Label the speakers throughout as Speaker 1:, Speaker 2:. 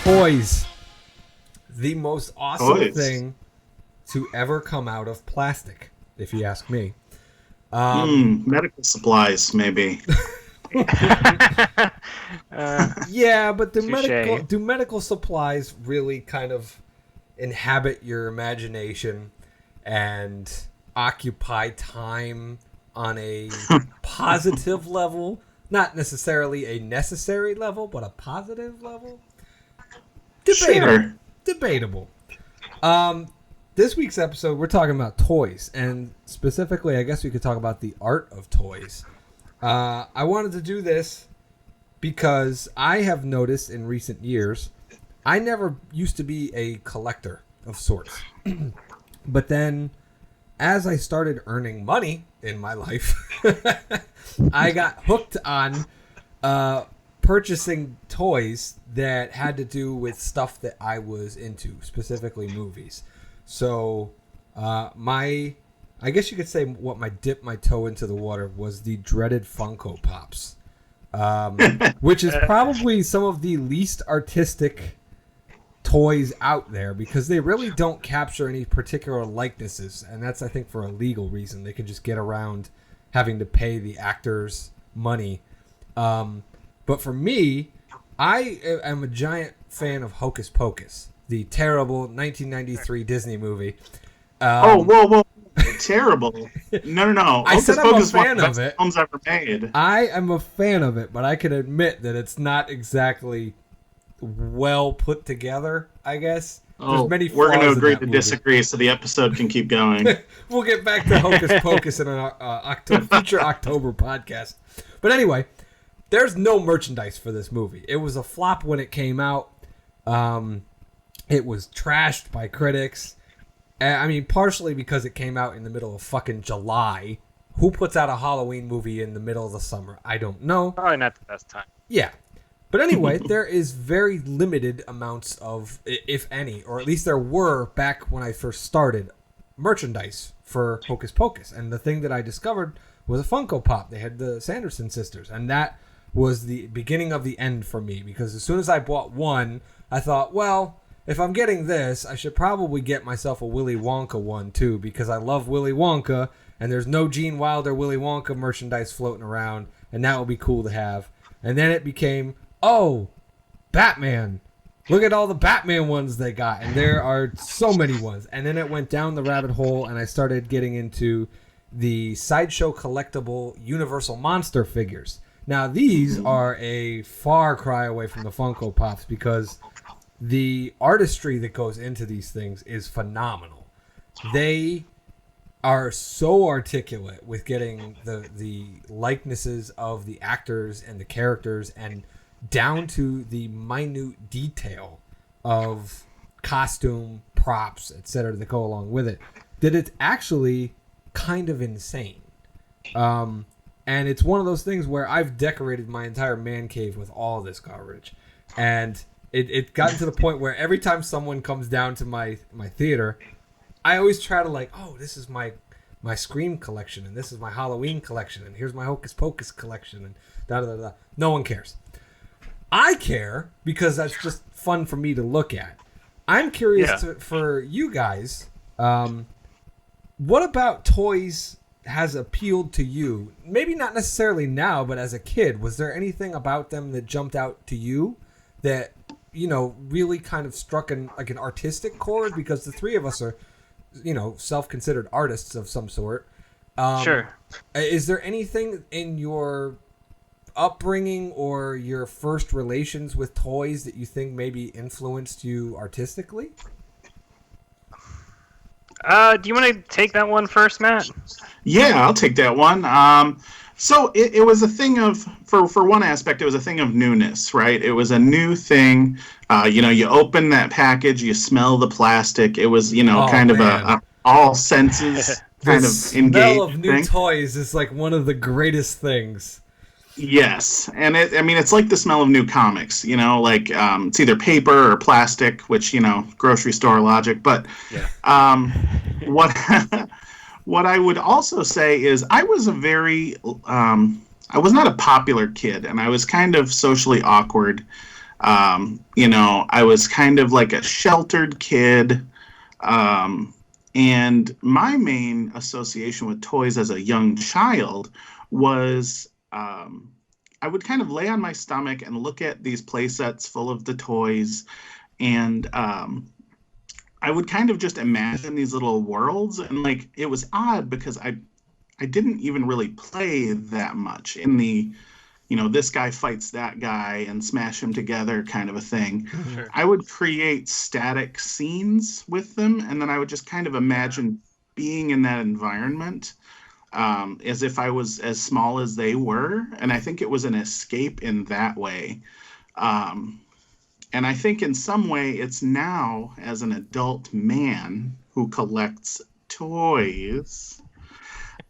Speaker 1: Toys. The most awesome
Speaker 2: Toys.
Speaker 1: thing to ever come out of plastic, if you ask me.
Speaker 2: Medical supplies, maybe.
Speaker 1: Yeah, but
Speaker 3: Touché.
Speaker 1: do medical supplies really kind of inhabit your imagination and occupy time on a positive level? Not necessarily a necessary level, but a positive level? Debatable.
Speaker 2: Sure.
Speaker 1: Debatable. This week's episode, we're talking about toys, and specifically, I guess we could talk about the art of toys. I wanted to do this because I have noticed in recent years, I never used to be a collector of sorts. But then, as I started earning money in my life, I got hooked on purchasing toys that had to do with stuff that I was into, specifically movies. So, I guess you could say what my dip my toe into the water was the dreaded Funko Pops, which is probably some of the least artistic toys out there because they really don't capture any particular likenesses, and that's, I think, for a legal reason. They can just get around having to pay the actors money. But for me, I am a giant fan of Hocus Pocus, the terrible 1993 Disney movie.
Speaker 2: Whoa. Terrible. No.
Speaker 1: I said I'm a fan of it.
Speaker 2: Films ever made.
Speaker 1: I am a fan of it, but I can admit that it's not exactly well put together, I guess. There's many flaws.
Speaker 2: We're going to
Speaker 1: in
Speaker 2: agree
Speaker 1: that
Speaker 2: to
Speaker 1: movie.
Speaker 2: disagree so the episode can keep going.
Speaker 1: We'll get back to Hocus Pocus in an future October podcast. But anyway, there's no merchandise for this movie. It was a flop when it came out. It was trashed by critics. I mean, partially because it came out in the middle of fucking July. Who puts out a Halloween movie in the middle of the summer? I don't know.
Speaker 3: Probably not the best time.
Speaker 1: Yeah. But anyway, there is very limited amounts of, if any, or at least there were back when I first started, merchandise for Hocus Pocus. And the thing that I discovered was a Funko Pop. They had the Sanderson sisters. And that was the beginning of the end for me. Because as soon as I bought one, I thought, well, if I'm getting this, I should probably get myself a Willy Wonka one, too. Because I love Willy Wonka. And there's no Gene Wilder Willy Wonka merchandise floating around. And that would be cool to have. And then it became, oh, Batman. Look at all the Batman ones they got. And there are so many ones. And then it went down the rabbit hole, and I started getting into the Sideshow collectible Universal Monster figures. Now, these are a far cry away from the Funko Pops because the artistry that goes into these things is phenomenal. They are so articulate with getting the likenesses of the actors and the characters and down to the minute detail of costume, props, etc. that go along with it, that it's actually kind of insane. And it's one of those things where I've decorated my entire man cave with all this garbage. And it gotten to the point where every time someone comes down to my theater, I always try to like, oh, this is my Scream collection, and this is my Halloween collection, and here's my Hocus Pocus collection, and da-da-da-da. No one cares. I care because that's just fun for me to look at. I'm curious for you guys, what about toys has appealed to you? Maybe not necessarily now, but as a kid, was there anything about them that jumped out to you that, you know, really kind of struck an artistic chord? Because the three of us are, you know, self-considered artists of some sort.
Speaker 3: Sure.
Speaker 1: Is there anything in your upbringing or your first relations with toys that you think maybe influenced you artistically?
Speaker 3: Do you want to take that one first, Matt?
Speaker 2: Yeah, I'll take that one. So it was a thing of, for one aspect, it was a thing of newness, right? It was a new thing. You open that package, you smell the plastic. It was, kind of a all senses kind of engaged
Speaker 1: The smell of new
Speaker 2: thing.
Speaker 1: toys is like one of the greatest things.
Speaker 2: Yes, and it's like the smell of new comics, it's either paper or plastic, which, grocery store logic. But what I would also say is I was I was not a popular kid, and I was kind of socially awkward. I was kind of like a sheltered kid. And my main association with toys as a young child was I would kind of lay on my stomach and look at these play sets full of the toys. And I would kind of just imagine these little worlds. And like, it was odd because I didn't even really play that much in the, this guy fights that guy and smash them together kind of a thing.
Speaker 3: Sure.
Speaker 2: I would create static scenes with them, and then I would just kind of imagine being in that environment as if I was as small as they were. And I think it was an escape in that way. And I think in some way it's now, as an adult man who collects toys,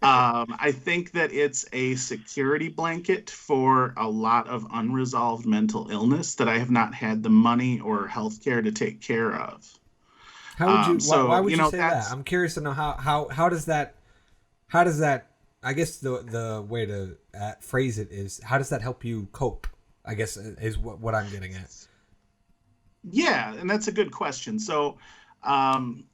Speaker 2: I think that it's a security blanket for a lot of unresolved mental illness that I have not had the money or healthcare to take care of.
Speaker 1: How would you? Why would you say
Speaker 2: that's-
Speaker 1: that? I'm curious to know how does that? I guess the way to phrase it is, how does that help you cope? I guess is what I'm getting at.
Speaker 2: Yeah, and that's a good question. So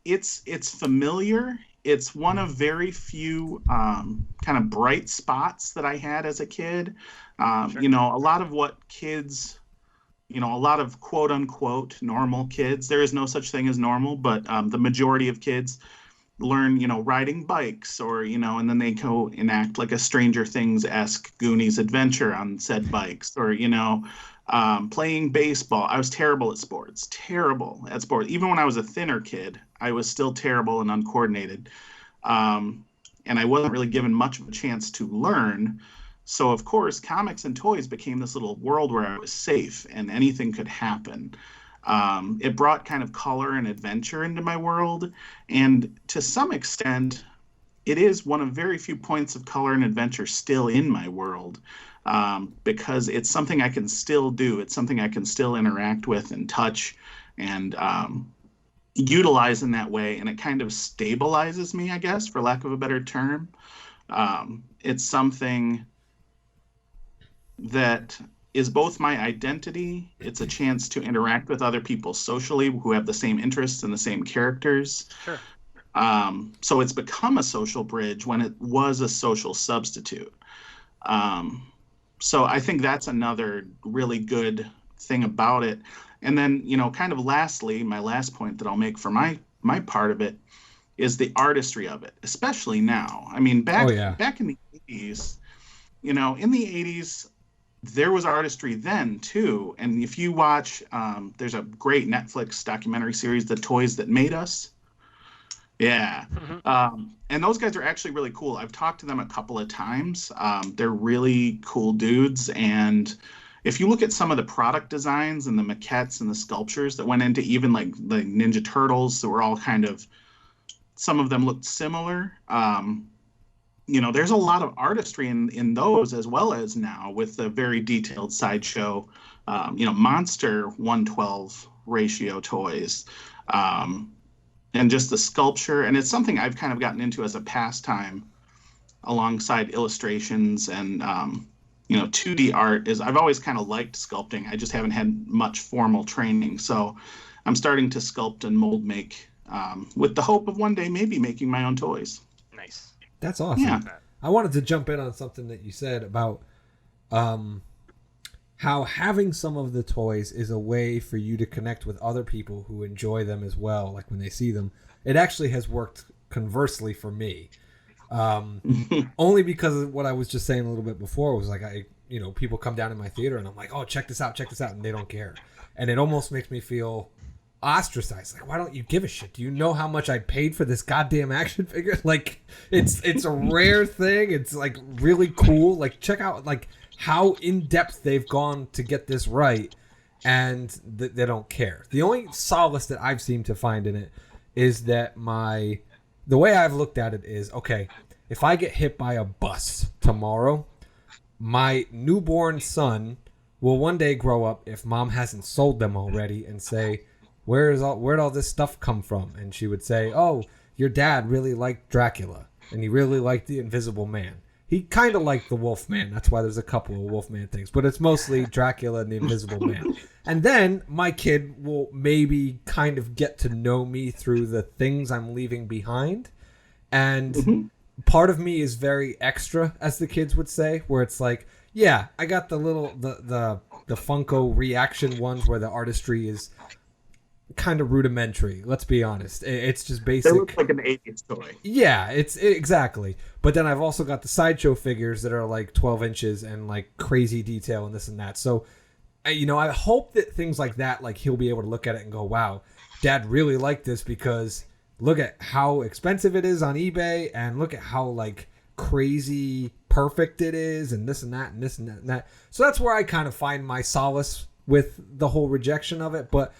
Speaker 2: it's familiar. It's one of very few kind of bright spots that I had as a kid.
Speaker 3: Sure.
Speaker 2: A lot of what kids, a lot of quote unquote normal kids, there is no such thing as normal, but the majority of kids learn, riding bikes or, and then they go enact like a Stranger Things-esque Goonies adventure on said bikes or, playing baseball. I was terrible at sports. Even when I was a thinner kid, I was still terrible and uncoordinated. And I wasn't really given much of a chance to learn. So, of course, comics and toys became this little world where I was safe and anything could happen. It brought kind of color and adventure into my world. And to some extent, it is one of very few points of color and adventure still in my world. Because it's something I can still do. It's something I can still interact with and touch and utilize in that way. And it kind of stabilizes me, I guess, for lack of a better term. It's something that is both my identity. It's a chance to interact with other people socially who have the same interests and the same characters.
Speaker 3: Sure.
Speaker 2: So it's become a social bridge when it was a social substitute. So I think that's another really good thing about it. And then, kind of lastly, my last point that I'll make for my part of it is the artistry of it, especially now. I mean, back in the 80s, in the 80s, there was artistry then too. And if you watch, there's a great Netflix documentary series, The Toys That Made Us. Yeah.
Speaker 3: Mm-hmm.
Speaker 2: And those guys are actually really cool. I've talked to them a couple of times. They're really cool dudes. And if you look at some of the product designs and the maquettes and the sculptures that went into even like the Ninja Turtles that were all kind of, some of them looked similar. There's a lot of artistry in those as well as now with the very detailed sideshow, Monster 112 ratio toys. And just the sculpture. And it's something I've kind of gotten into as a pastime alongside illustrations and, 2D art is I've always kind of liked sculpting. I just haven't had much formal training. So I'm starting to sculpt and mold make with the hope of one day maybe making my own toys.
Speaker 3: Nice.
Speaker 1: That's awesome.
Speaker 2: Yeah.
Speaker 1: I wanted to jump in on something that you said about how having some of the toys is a way for you to connect with other people who enjoy them as well, like when they see them. It actually has worked conversely for me. Only because of what I was just saying a little bit before was like, people come down in my theater and I'm like, oh, check this out, and they don't care. And it almost makes me feel ostracized. Like, why don't you give a shit? Do you know how much I paid for this goddamn action figure? Like, it's a rare thing. It's like really cool. Like, check out like how in depth they've gone to get this right, and they don't care. The only solace that I've seemed to find in it is that the way I've looked at it is, okay, if I get hit by a bus tomorrow, my newborn son will one day grow up, if mom hasn't sold them already, and say, where'd all this stuff come from? And she would say, oh, your dad really liked Dracula, and he really liked the Invisible Man. he kind of liked the Wolfman. That's why there's a couple of Wolfman things, but it's mostly Dracula and the Invisible Man. And then my kid will maybe kind of get to know me through the things I'm leaving behind. And part of me is very extra, as the kids would say, where it's like, yeah, I got the little the Funko reaction ones where the artistry is kind of rudimentary. Let's be honest. It's just basic.
Speaker 2: They look like an 80s toy.
Speaker 1: Yeah, exactly. But then I've also got the sideshow figures that are like 12 inches and like crazy detail and this and that. So, I hope that things like that, like he'll be able to look at it and go, wow, Dad really liked this because look at how expensive it is on eBay and look at how like crazy perfect it is and this and that and this and that and that. So that's where I kind of find my solace with the whole rejection of it. But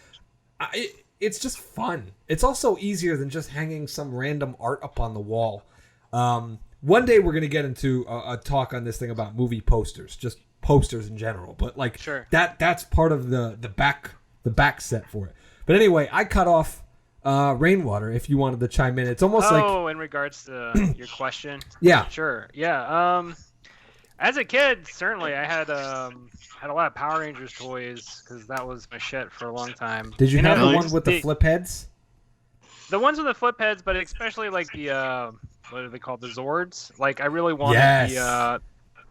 Speaker 1: it's just fun. It's also easier than just hanging some random art up on the wall. One day we're going to get into a talk on this thing about movie posters, just posters in general. But like
Speaker 3: Sure.
Speaker 1: that's part of the back set for it. But anyway, I cut off Rainwater if you wanted to chime in. It's almost like...
Speaker 3: Oh, in regards to your question?
Speaker 1: Yeah.
Speaker 3: Sure. Yeah. As a kid, certainly I had a lot of Power Rangers toys because that was my shit for a long time.
Speaker 1: Did you
Speaker 3: And
Speaker 1: have
Speaker 3: then
Speaker 1: the one with the flip heads?
Speaker 3: The ones with the flip heads, but especially like the what are they called? The Zords. Like I really wanted
Speaker 1: Yes.
Speaker 3: the.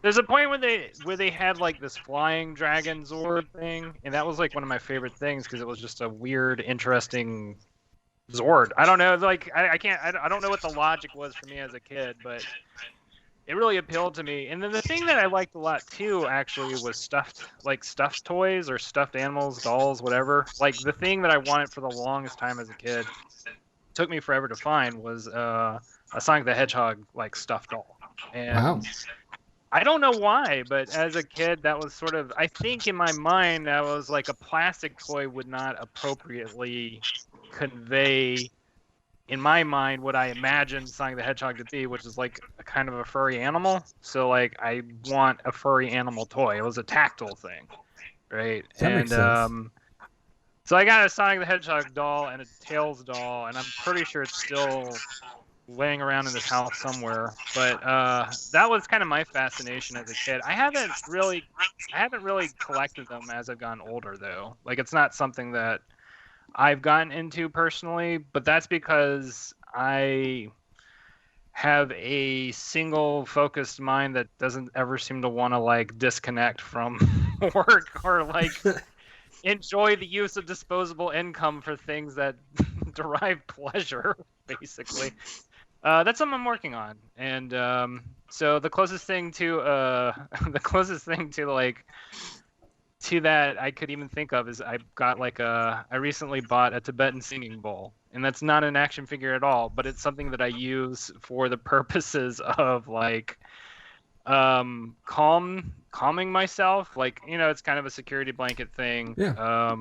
Speaker 3: There's a point where they had like this flying dragon Zord thing, and that was like one of my favorite things because it was just a weird, interesting Zord. I don't know, like I don't know what the logic was for me as a kid, but it really appealed to me. And then the thing that I liked a lot too, actually, was stuffed toys or stuffed animals, dolls, whatever. Like the thing that I wanted for the longest time as a kid, took me forever to find, was a Sonic the Hedgehog like stuffed doll. And
Speaker 1: Wow.
Speaker 3: I don't know why, but as a kid, that was sort of, I think in my mind, that was like a plastic toy would not appropriately convey, in my mind, what I imagined Sonic the Hedgehog to be, which is like a kind of a furry animal. So like, I want a furry animal toy. It was a tactile thing, right?
Speaker 1: That makes sense.
Speaker 3: So I got a Sonic the Hedgehog doll and a Tails doll, and I'm pretty sure it's still laying around in this house somewhere. But that was kind of my fascination as a kid. I haven't really collected them as I've gotten older, though. Like, it's not something that I've gotten into personally, but that's because I have a single focused mind that doesn't ever seem to want to like disconnect from work or like enjoy the use of disposable income for things that derive pleasure, basically. That's something I'm working on, and so the closest thing to like to that I could even think of is I recently bought a Tibetan singing bowl, and that's not an action figure at all, but it's something that I use for the purposes of like calming myself. Like, it's kind of a security blanket thing.
Speaker 1: Yeah.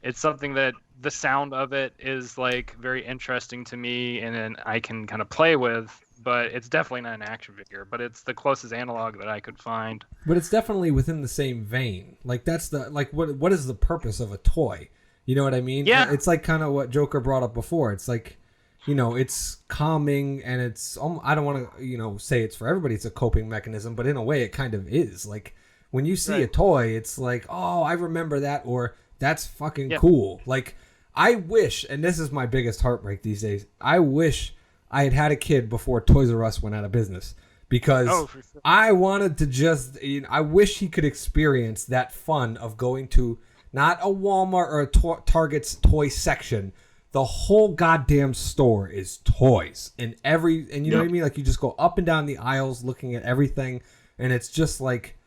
Speaker 3: It's something that the sound of it is like very interesting to me, and then I can kind of play with, but it's definitely not an action figure, but it's the closest analog that I could find.
Speaker 1: But it's definitely within the same vein. Like, that's the, like, what is the purpose of a toy? You know what I mean?
Speaker 3: Yeah.
Speaker 1: It's like kind of what Joker brought up before. It's like, it's calming, and it's, I don't want to, say it's for everybody, it's a coping mechanism, but in a way it kind of is. Like, when you see a toy, it's like, oh, I remember that, or that's fucking cool. Like, I wish, and this is my biggest heartbreak these days, I wish I had had a kid before Toys R Us went out of business, because
Speaker 3: for sure.
Speaker 1: I wanted to just, I wish he could experience that fun of going to not a Walmart or a Target's toy section. The whole goddamn store is toys, and you know what I mean? Like, you just go up and down the aisles looking at everything, and it's just like,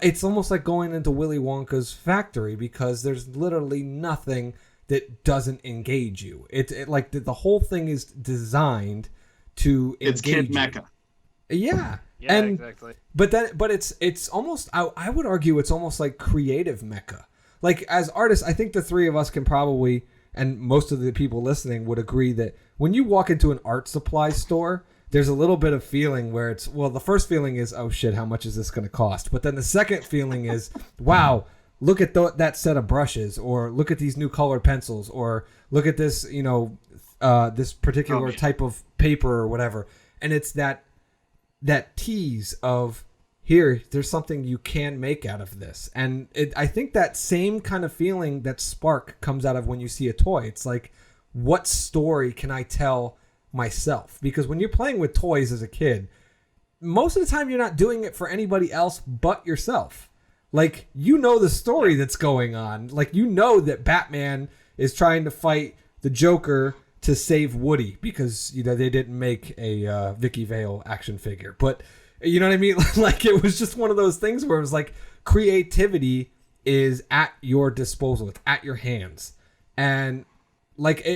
Speaker 1: it's almost like going into Willy Wonka's factory, because there's literally nothing that doesn't engage you. It like the whole thing is designed to engage.
Speaker 2: It's Kid
Speaker 1: you.
Speaker 2: Mecca.
Speaker 1: Yeah.
Speaker 3: Yeah,
Speaker 1: and,
Speaker 3: exactly.
Speaker 1: But it's almost, I would argue it's almost like creative Mecca. Like, as artists, I think the three of us can probably, and most of the people listening would agree, that when you walk into an art supply store, there's a little bit of feeling where it's, well, the first feeling is, oh shit, how much is this going to cost? But then the second feeling is, wow, look at that set of brushes, or look at these new colored pencils, or look at this, this particular type of paper or whatever. And it's that that tease of, here, there's something you can make out of this. And I think that same kind of feeling, that spark, comes out of when you see a toy. It's like, what story can I tell myself? Because when you're playing with toys as a kid, most of the time you're not doing it for anybody else but yourself. Like, you know the story that's going on. Like, you know that Batman is trying to fight the Joker to save Woody because, you know, they didn't make a Vicky Vale action figure. But, you know what I mean? Like, it was just one of those things where it was like, creativity is at your disposal. It's at your hands. And, like,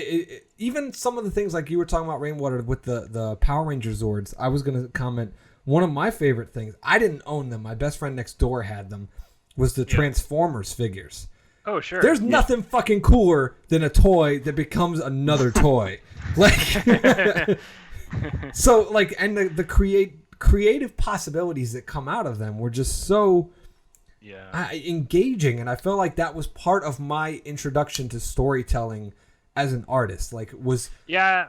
Speaker 1: even some of the things, like you were talking about Rainwater with the Power Ranger Zords, I was going to comment, one of my favorite things, I didn't own them. My best friend next door had them, was the Transformers figures.
Speaker 3: Oh, sure.
Speaker 1: There's nothing fucking cooler than a toy that becomes another toy. Like, so, like, and the creative possibilities that come out of them were just so engaging. And I felt like that was part of my introduction to storytelling as an artist. Like, was...
Speaker 3: Yeah,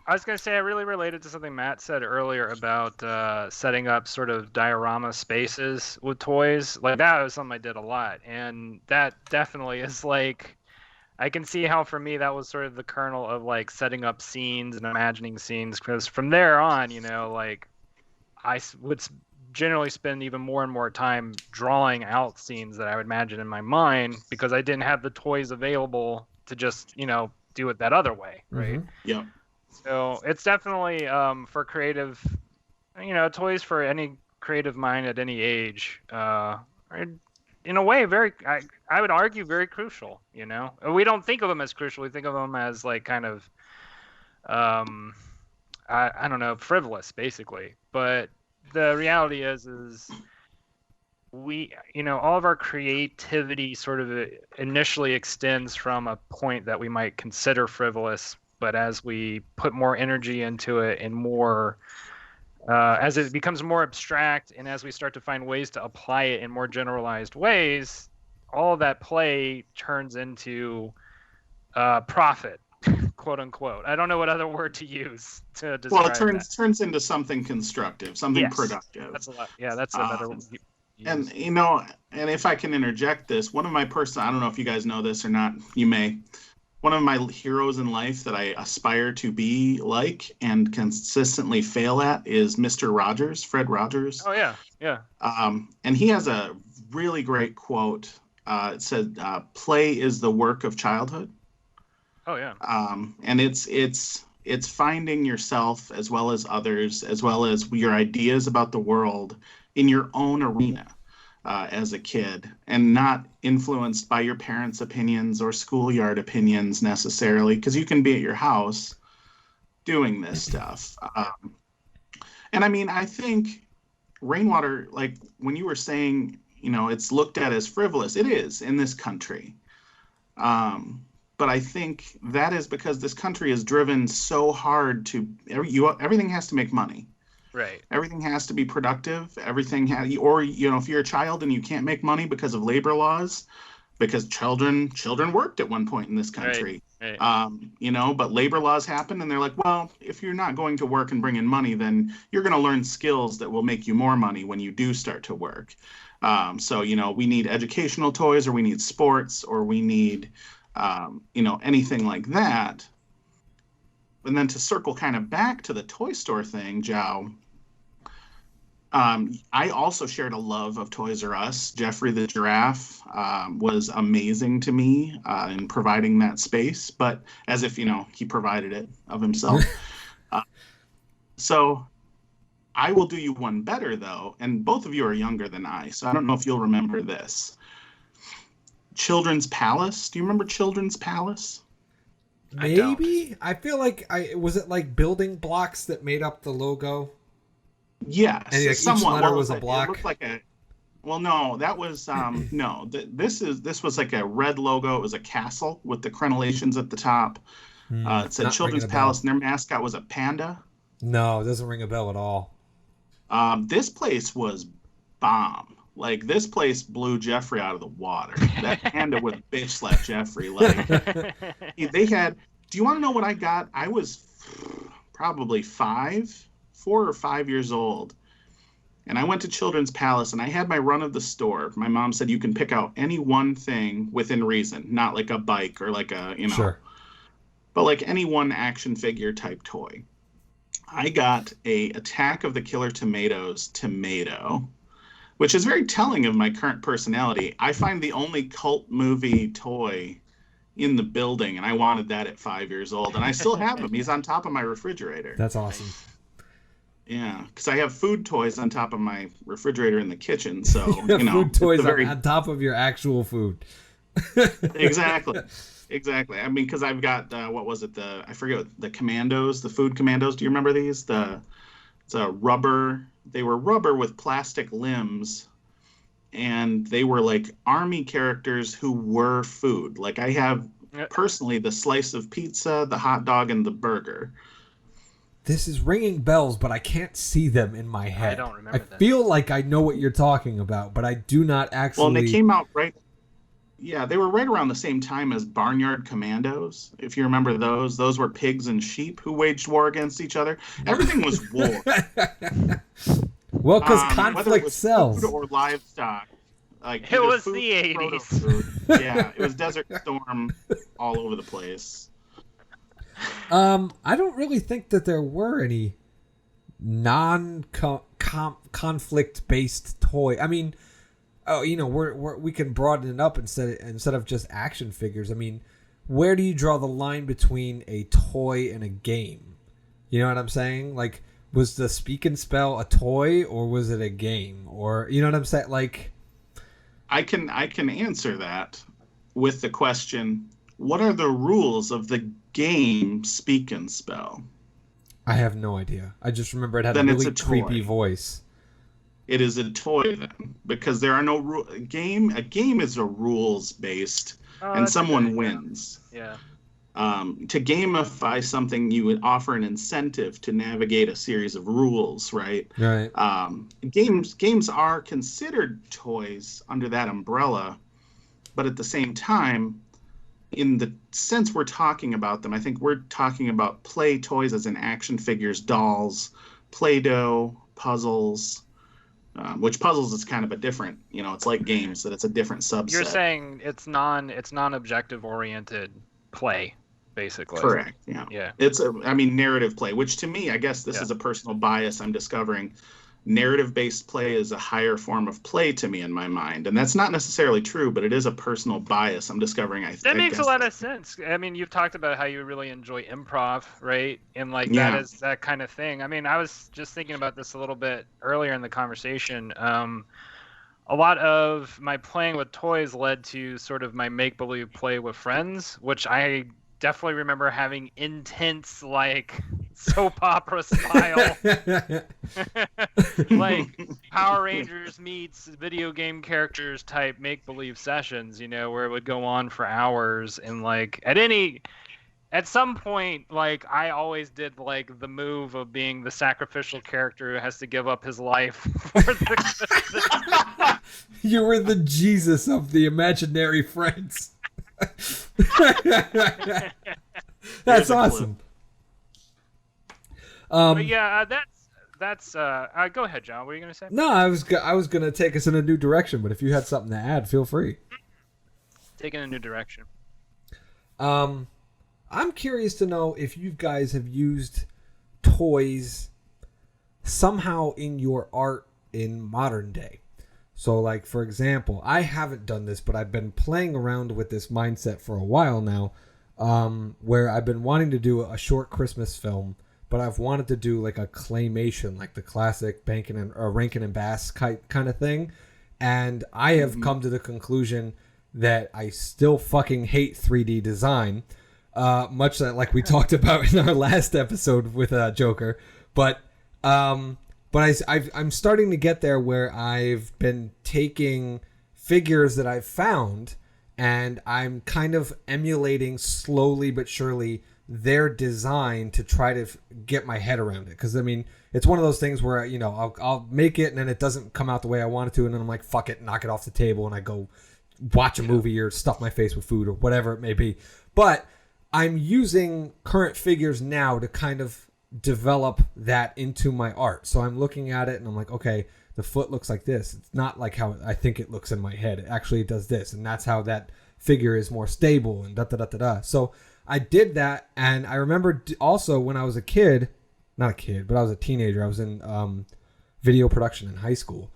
Speaker 3: I was going to say, I really related to something Matt said earlier about setting up sort of diorama spaces with toys. Like, that was something I did a lot. And that definitely is, like, I can see how for me that was sort of the kernel of, like, setting up scenes and imagining scenes. Because from there on, you know, like, I would generally spend even more and more time drawing out scenes that I would imagine in my mind because I didn't have the toys available to just, you know, do it that other way, right?
Speaker 2: Mm-hmm. Yeah.
Speaker 3: So it's definitely for creative, you know, toys for any creative mind at any age. Are in a way, I would argue very crucial. You know, we don't think of them as crucial. We think of them as like kind of, I don't know, frivolous, basically. But the reality is we, you know, all of our creativity sort of initially extends from a point that we might consider frivolous. But as we put more energy into it and more, as it becomes more abstract and as we start to find ways to apply it in more generalized ways, all of that play turns into profit, quote unquote. I don't know what other word to use to describe
Speaker 2: Well, it turns into something constructive, something productive.
Speaker 3: That's a lot. Yeah, that's a better word.
Speaker 2: And, you know, and if I can interject this, one of my I don't know if you guys know this or not, you may. One of my heroes in life that I aspire to be like and consistently fail at is Mr. Rogers, Fred Rogers.
Speaker 3: Oh, yeah, yeah.
Speaker 2: And he has a really great quote. It said, play is the work of childhood.
Speaker 3: Oh, yeah.
Speaker 2: And it's finding yourself as well as others, as well as your ideas about the world in your own arena. As a kid, and not influenced by your parents' opinions or schoolyard opinions necessarily, because you can be at your house doing this stuff. And I mean, I think Rainwater, like when you were saying, you know, it's looked at as frivolous, it is in this country. But I think that is because this country is driven so hard to everything has to make money.
Speaker 3: Right.
Speaker 2: Everything has to be productive. Everything has, or, you know, if you're a child and you can't make money because of labor laws, because children worked at one point in this country,
Speaker 3: right.
Speaker 2: You know, but labor laws happen and they're like, well, if you're not going to work and bring in money, then you're going to learn skills that will make you more money when you do start to work. So, you know, we need educational toys, or we need sports, or we need, you know, anything like that. And then to circle kind of back to the toy store thing, Joe, I also shared a love of Toys R Us. Jeffrey the Giraffe was amazing to me in providing that space, but as if, you know, he provided it of himself. So I will do you one better, though, and both of you are younger than I, so I don't know if you'll remember this. Children's Palace. Do you remember Children's Palace?
Speaker 1: Maybe. I feel like was it like building blocks that made up the logo?
Speaker 2: Yes.
Speaker 1: And like each letter was a block.
Speaker 2: It looked like a. Well, no, that was no. This was like a red logo. It was a castle with the crenellations at the top. It said Children's Palace, and their mascot was a panda.
Speaker 1: No, it doesn't ring a bell at all.
Speaker 2: This place was bomb. Like, this place blew Jeffrey out of the water. That panda would bitch slap Jeffrey. Like, they had. Do you want to know what I got? I was probably five 4 or 5 years old, and I went to Children's Palace, and I had my run of the store. My mom said you can pick out any one thing within reason, not like a bike or like a,
Speaker 1: Sure.
Speaker 2: but like any one action figure type toy. I got a Attack of the Killer Tomatoes tomato, which is very telling of my current personality. I find the only cult movie toy in the building, and I wanted that at 5 years old, and I still have him. He's on top of my refrigerator.
Speaker 1: That's awesome.
Speaker 2: Yeah, because I have food toys on top of my refrigerator in the kitchen, so
Speaker 1: food toys on top of your actual food.
Speaker 2: Exactly. I mean, because I've got what was it? I forget, the Commandos, the food Commandos. Do you remember these? It's a rubber. They were rubber with plastic limbs, and they were like army characters who were food. Like I have personally the slice of pizza, the hot dog, and the burger.
Speaker 1: This is ringing bells, but I can't see them in my head.
Speaker 3: I don't remember that.
Speaker 1: I feel like I know what you're talking about, but I do not actually.
Speaker 2: Well, and they came out right. Yeah, they were right around the same time as Barnyard Commandos. If you remember those were pigs and sheep who waged war against each other. Everything was war.
Speaker 1: Well, because conflict sells.
Speaker 2: Food or livestock. Like
Speaker 3: it was
Speaker 2: food,
Speaker 3: the 80s.
Speaker 2: Food. Yeah, it was Desert Storm all over the place.
Speaker 1: I don't really think that there were any non-conflict based toy. I mean, we can broaden it up instead of just action figures. I mean, where do you draw the line between a toy and a game? You know what I'm saying? Like, was the Speak and Spell a toy or was it a game? Or you know what I'm saying? Like,
Speaker 2: I can answer that with the question: what are the rules of the game Speak and Spell?
Speaker 1: I have no idea. I just remember it had
Speaker 2: then
Speaker 1: a really creepy voice.
Speaker 2: It is a toy then, because there are no rules. A game is a rules based, and someone wins.
Speaker 3: Yeah.
Speaker 2: To gamify something, you would offer an incentive to navigate a series of rules, right?
Speaker 1: Right.
Speaker 2: Games are considered toys under that umbrella, but at the same time, in the sense we're talking about them, I think we're talking about play toys as in action figures, dolls, Play-Doh, puzzles. Which puzzles is kind of a different, it's like games, that it's a different subset.
Speaker 3: You're saying it's non-objective oriented play, basically.
Speaker 2: Correct. Yeah.
Speaker 3: Yeah.
Speaker 2: It's narrative play, which to me, I guess this is a personal bias I'm discovering. Narrative-based play is a higher form of play to me in my mind, and that's not necessarily true, but it is a personal bias I'm discovering.
Speaker 3: That makes a lot of sense. I mean, you've talked about how you really enjoy improv, right? And that is that kind of thing. I mean, I was just thinking about this a little bit earlier in the conversation. A lot of my playing with toys led to sort of my make-believe play with friends, which I definitely remember having intense, soap opera style, Power Rangers meets video game characters type make-believe sessions, where it would go on for hours. And at some point, I always did the move of being the sacrificial character who has to give up his life for the
Speaker 1: You were the Jesus of the imaginary friends. That's awesome.
Speaker 3: But yeah, that's go ahead, John. What are you gonna say?
Speaker 1: No, I was gonna take us in a new direction, but if you had something to add, feel free.
Speaker 3: Taking a new direction.
Speaker 1: I'm curious to know if you guys have used toys somehow in your art in modern day. So, for example, I haven't done this, but I've been playing around with this mindset for a while now, where I've been wanting to do a short Christmas film, but I've wanted to do a claymation, like the classic Rankin and Bass kind of thing. And I have come to the conclusion that I still fucking hate 3D design, much like we talked about in our last episode with Joker. But I'm starting to get there where I've been taking figures that I've found and I'm kind of emulating slowly but surely their design to try to get my head around it. Because, it's one of those things where, I'll make it and then it doesn't come out the way I want it to. And then I'm like, fuck it, knock it off the table. And I go watch a movie or stuff my face with food or whatever it may be. But I'm using current figures now to kind of develop that into my art. So I'm looking at it and I'm like, okay, the foot looks like this. It's not like how I think it looks in my head. It actually does this, and that's how that figure is more stable and da da da da da. So I did that, and I remember also when I was a kid, not a kid, but I was a teenager. I was in video production in high school.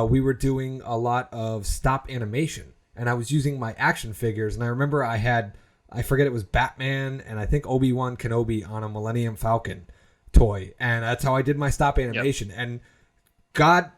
Speaker 1: We were doing a lot of stop animation, and I was using my action figures. And I remember I forget, it was Batman and I think Obi-Wan Kenobi on a Millennium Falcon toy, and that's how I did my stop animation. Yep. And God,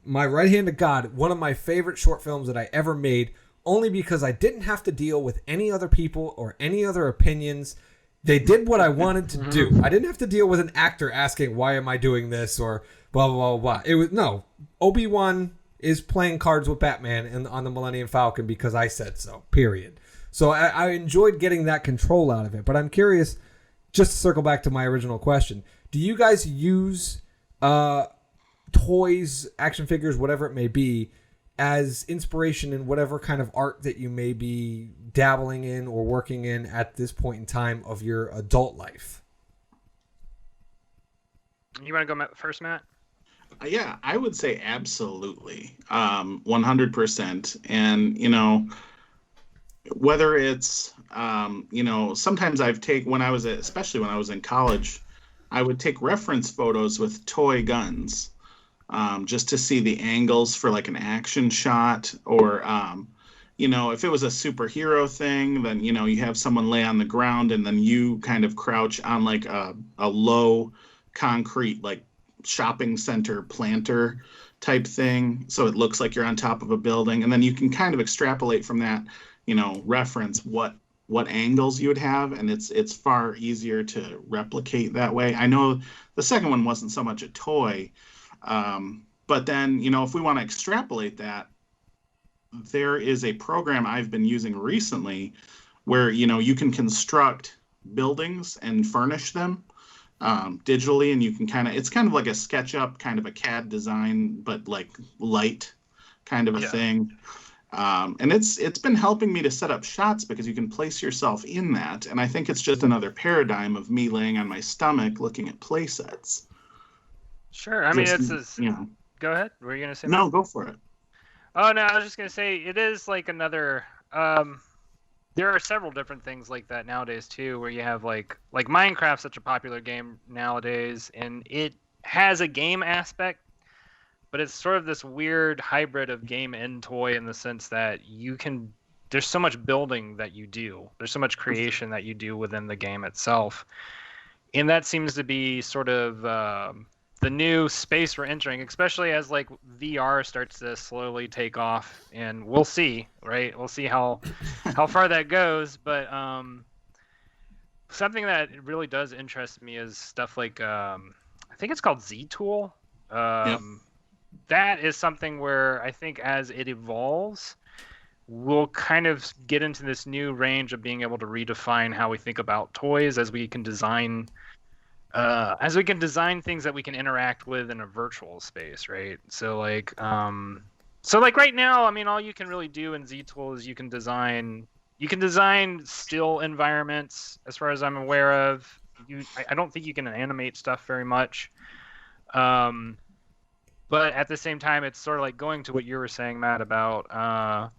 Speaker 1: my right hand to God, one of my favorite short films that I ever made, only because I didn't have to deal with any other people or any other opinions. They did what I wanted to do. I didn't have to deal with an actor asking, why am I doing this, or blah, blah, blah, blah. It was, no, Obi-Wan is playing cards with Batman on the Millennium Falcon because I said so, period. So I enjoyed getting that control out of it. But I'm curious, just to circle back to my original question, do you guys use toys, action figures, whatever it may be, as inspiration in whatever kind of art that you may be dabbling in or working in at this point in time of your adult life?
Speaker 3: You want to go first, Matt?
Speaker 2: Yeah, I would say absolutely, 100%. And, whether it's, sometimes especially when I was in college, I would take reference photos with toy guns, just to see the angles for like an action shot, or, if it was a superhero thing, then, you have someone lay on the ground and then you kind of crouch on like a low concrete, like shopping center planter type thing. So it looks like you're on top of a building. And then you can kind of extrapolate from that, reference what angles you would have, and it's far easier to replicate that way. I know the second one wasn't so much a toy, but then if we want to extrapolate that, there is a program I've been using recently where you can construct buildings and furnish them digitally, and you can it's kind of like a SketchUp, kind of a CAD design, but like light kind of a thing. And it's been helping me to set up shots because you can place yourself in that. And I think it's just another paradigm of me laying on my stomach looking at play sets.
Speaker 3: Sure. I mean, go ahead. What were you going to say?
Speaker 2: No, go for it.
Speaker 3: Oh, no, I was just going to say it is like another, there are several different things like that nowadays too, where you have like Minecraft's such a popular game nowadays, and it has a game aspect, but it's sort of this weird hybrid of game and toy in the sense that there's so much building that you do. There's so much creation that you do within the game itself. And that seems to be sort of the new space we're entering, especially as like VR starts to slowly take off, and we'll see, right? We'll see how far that goes. But something that really does interest me is stuff like, I think it's called Z-Tool. That is something where I think as it evolves, we'll kind of get into this new range of being able to redefine how we think about toys as we can design things that we can interact with in a virtual space, right? So like right now, I mean, all you can really do in Z-Tool is you can design still environments, as far as I'm aware of. I don't think you can animate stuff very much. But at the same time, it's sort of like going to what you were saying, Matt, about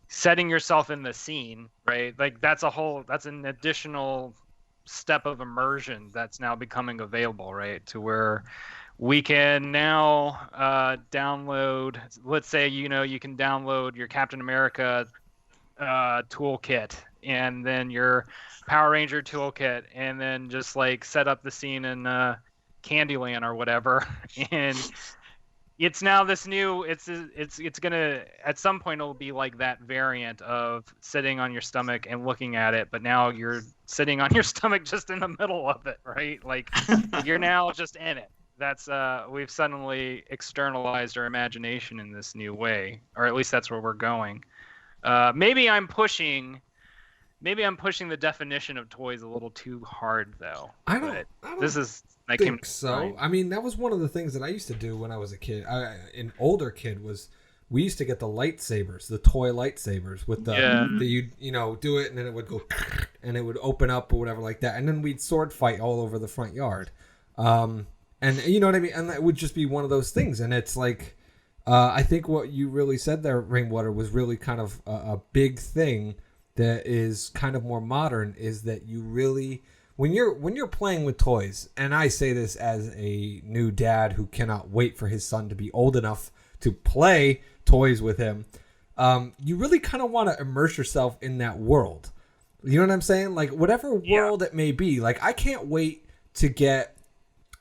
Speaker 3: setting yourself in the scene, right? Like that's an additional step of immersion that's now becoming available, right? To where we can now download, let's say, you can download your Captain America toolkit, and then your Power Ranger toolkit, and then just like set up the scene in Candyland or whatever, and it's now this new. It's gonna, at some point it'll be like that variant of sitting on your stomach and looking at it, but now you're sitting on your stomach just in the middle of it, right? Like you're now just in it. That's we've suddenly externalized our imagination in this new way, or at least that's where we're going. Maybe I'm pushing the definition of toys a little too hard, though. I don't think
Speaker 1: so. I mean, that was one of the things that I used to do when I was a kid. An older kid was we used to get the lightsabers, the toy lightsabers with the
Speaker 3: Yeah.
Speaker 1: you know, do it and then it would go and it would open up or whatever like that, and then we'd sword fight all over the front yard. And you know what I mean? And that would just be one of those things. And it's like, I think what you really said there, Rainwater, was really kind of a big thing that is kind of more modern, is that you really, when you're playing with toys, and I say this as a new dad who cannot wait for his son to be old enough to play toys with him, you really kind of want to immerse yourself in that world. You know what I'm saying? Like, whatever world it may be. Like, I can't wait to get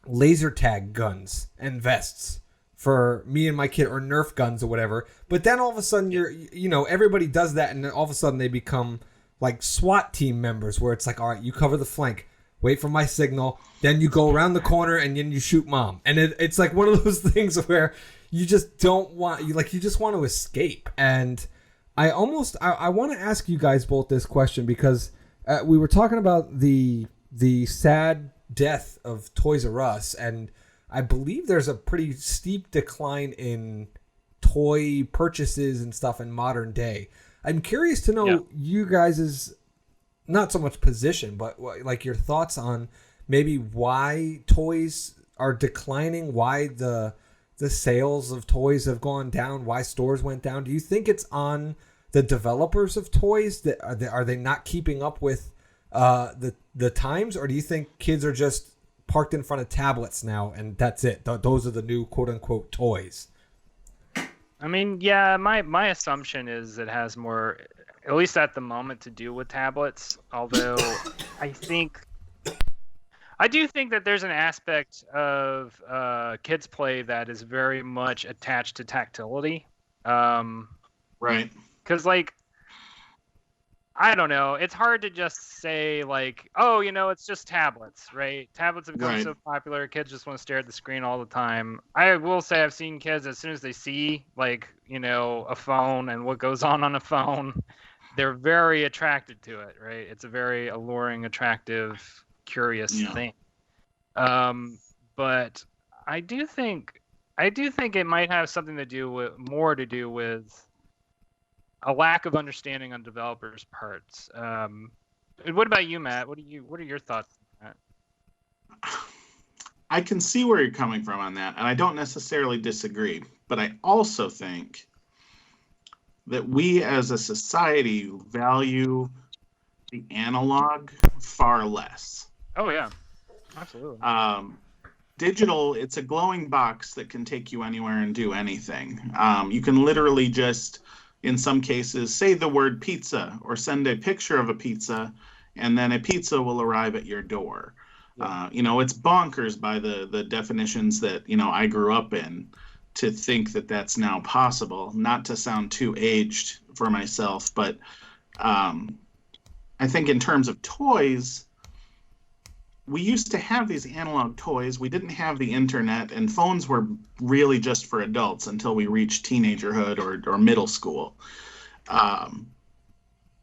Speaker 1: laser tag guns and vests for me and my kid, or Nerf guns or whatever. But then all of a sudden everybody does that, and then all of a sudden they become like SWAT team members, where it's like, all right, you cover the flank, wait for my signal, then you go around the corner and then you shoot mom. And it's like one of those things where you just don't want, you just want to escape. And I want to ask you guys both this question, because we were talking about the sad death of Toys R Us, and I believe there's a pretty steep decline in toy purchases and stuff in modern day. I'm curious to know you guys' not so much position, but like your thoughts on maybe why toys are declining, why the sales of toys have gone down, why stores went down. Do you think it's on the developers of toys that are they not keeping up with the times, or do you think kids are just parked in front of tablets now and that's it? Those are the new quote unquote toys.
Speaker 3: I mean, yeah, my assumption is it has more, at least at the moment, to do with tablets. Although I do think that there's an aspect of kids play that is very much attached to tactility.
Speaker 2: Right.
Speaker 3: Because, like, I don't know. It's hard to just say, like, oh, it's just tablets, right? Tablets have become so popular. Kids just want to stare at the screen all the time. I will say I've seen kids, as soon as they see, like, a phone and what goes on a phone, they're very attracted to it, right? It's a very alluring, attractive, curious thing. But I do think it might have something to do with a lack of understanding on developers' parts. What about you, Matt? What are your thoughts on that?
Speaker 2: I can see where you're coming from on that, and I don't necessarily disagree. But I also think that we as a society value the analog far less.
Speaker 3: Oh, yeah. Absolutely.
Speaker 2: Digital, it's a glowing box that can take you anywhere and do anything. You can literally just, in some cases, say the word pizza or send a picture of a pizza, and then a pizza will arrive at your door. Yeah. It's bonkers by the definitions that, I grew up in, to think that that's now possible. Not to sound too aged for myself, but I think in terms of toys, we used to have these analog toys. We didn't have the internet, and phones were really just for adults until we reached teenagerhood or middle school.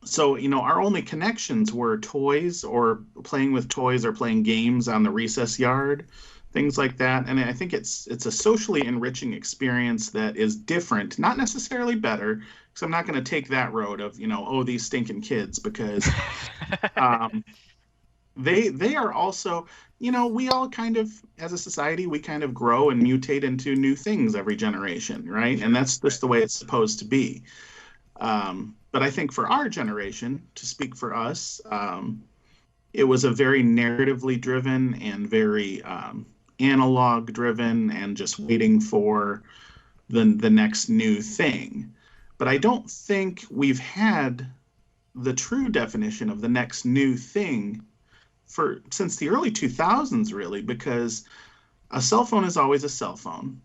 Speaker 2: So, our only connections were toys, or playing with toys, or playing games on the recess yard, things like that. And I think it's a socially enriching experience that is different, not necessarily better, because I'm not going to take that road of, these stinking kids, because they are also, we all kind of, as a society, we kind of grow and mutate into new things every generation, right? And that's just the way it's supposed to be. But I think for our generation, to speak for us, it was a very narratively driven and very analog driven, and just waiting for the next new thing. But I don't think we've had the true definition of the next new thing since the early 2000s, really, because a cell phone is always a cell phone,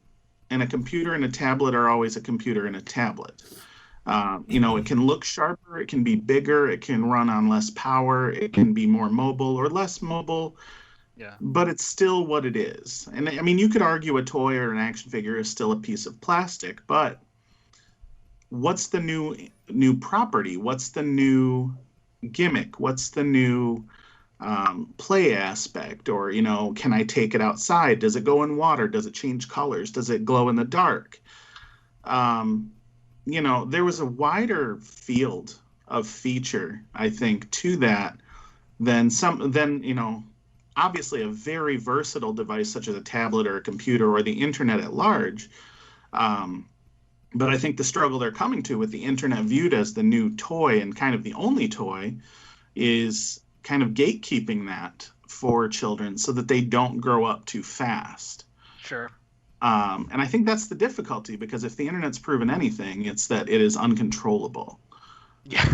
Speaker 2: and a computer and a tablet are always a computer and a tablet. It can look sharper, it can be bigger, it can run on less power, it can be more mobile or less mobile, but it's still what it is. And I mean, you could argue a toy or an action figure is still a piece of plastic, but what's the new property? What's the new gimmick? What's the new play aspect? Or, can I take it outside? Does it go in water? Does it change colors? Does it glow in the dark? there was a wider field of feature, I think, to that than obviously a very versatile device such as a tablet or a computer or the internet at large. But I think the struggle they're coming to with the internet viewed as the new toy and kind of the only toy is kind of gatekeeping that for children so that they don't grow up too fast.
Speaker 3: Sure.
Speaker 2: And I think that's the difficulty, because if the internet's proven anything, it's that it is uncontrollable.
Speaker 3: Yeah.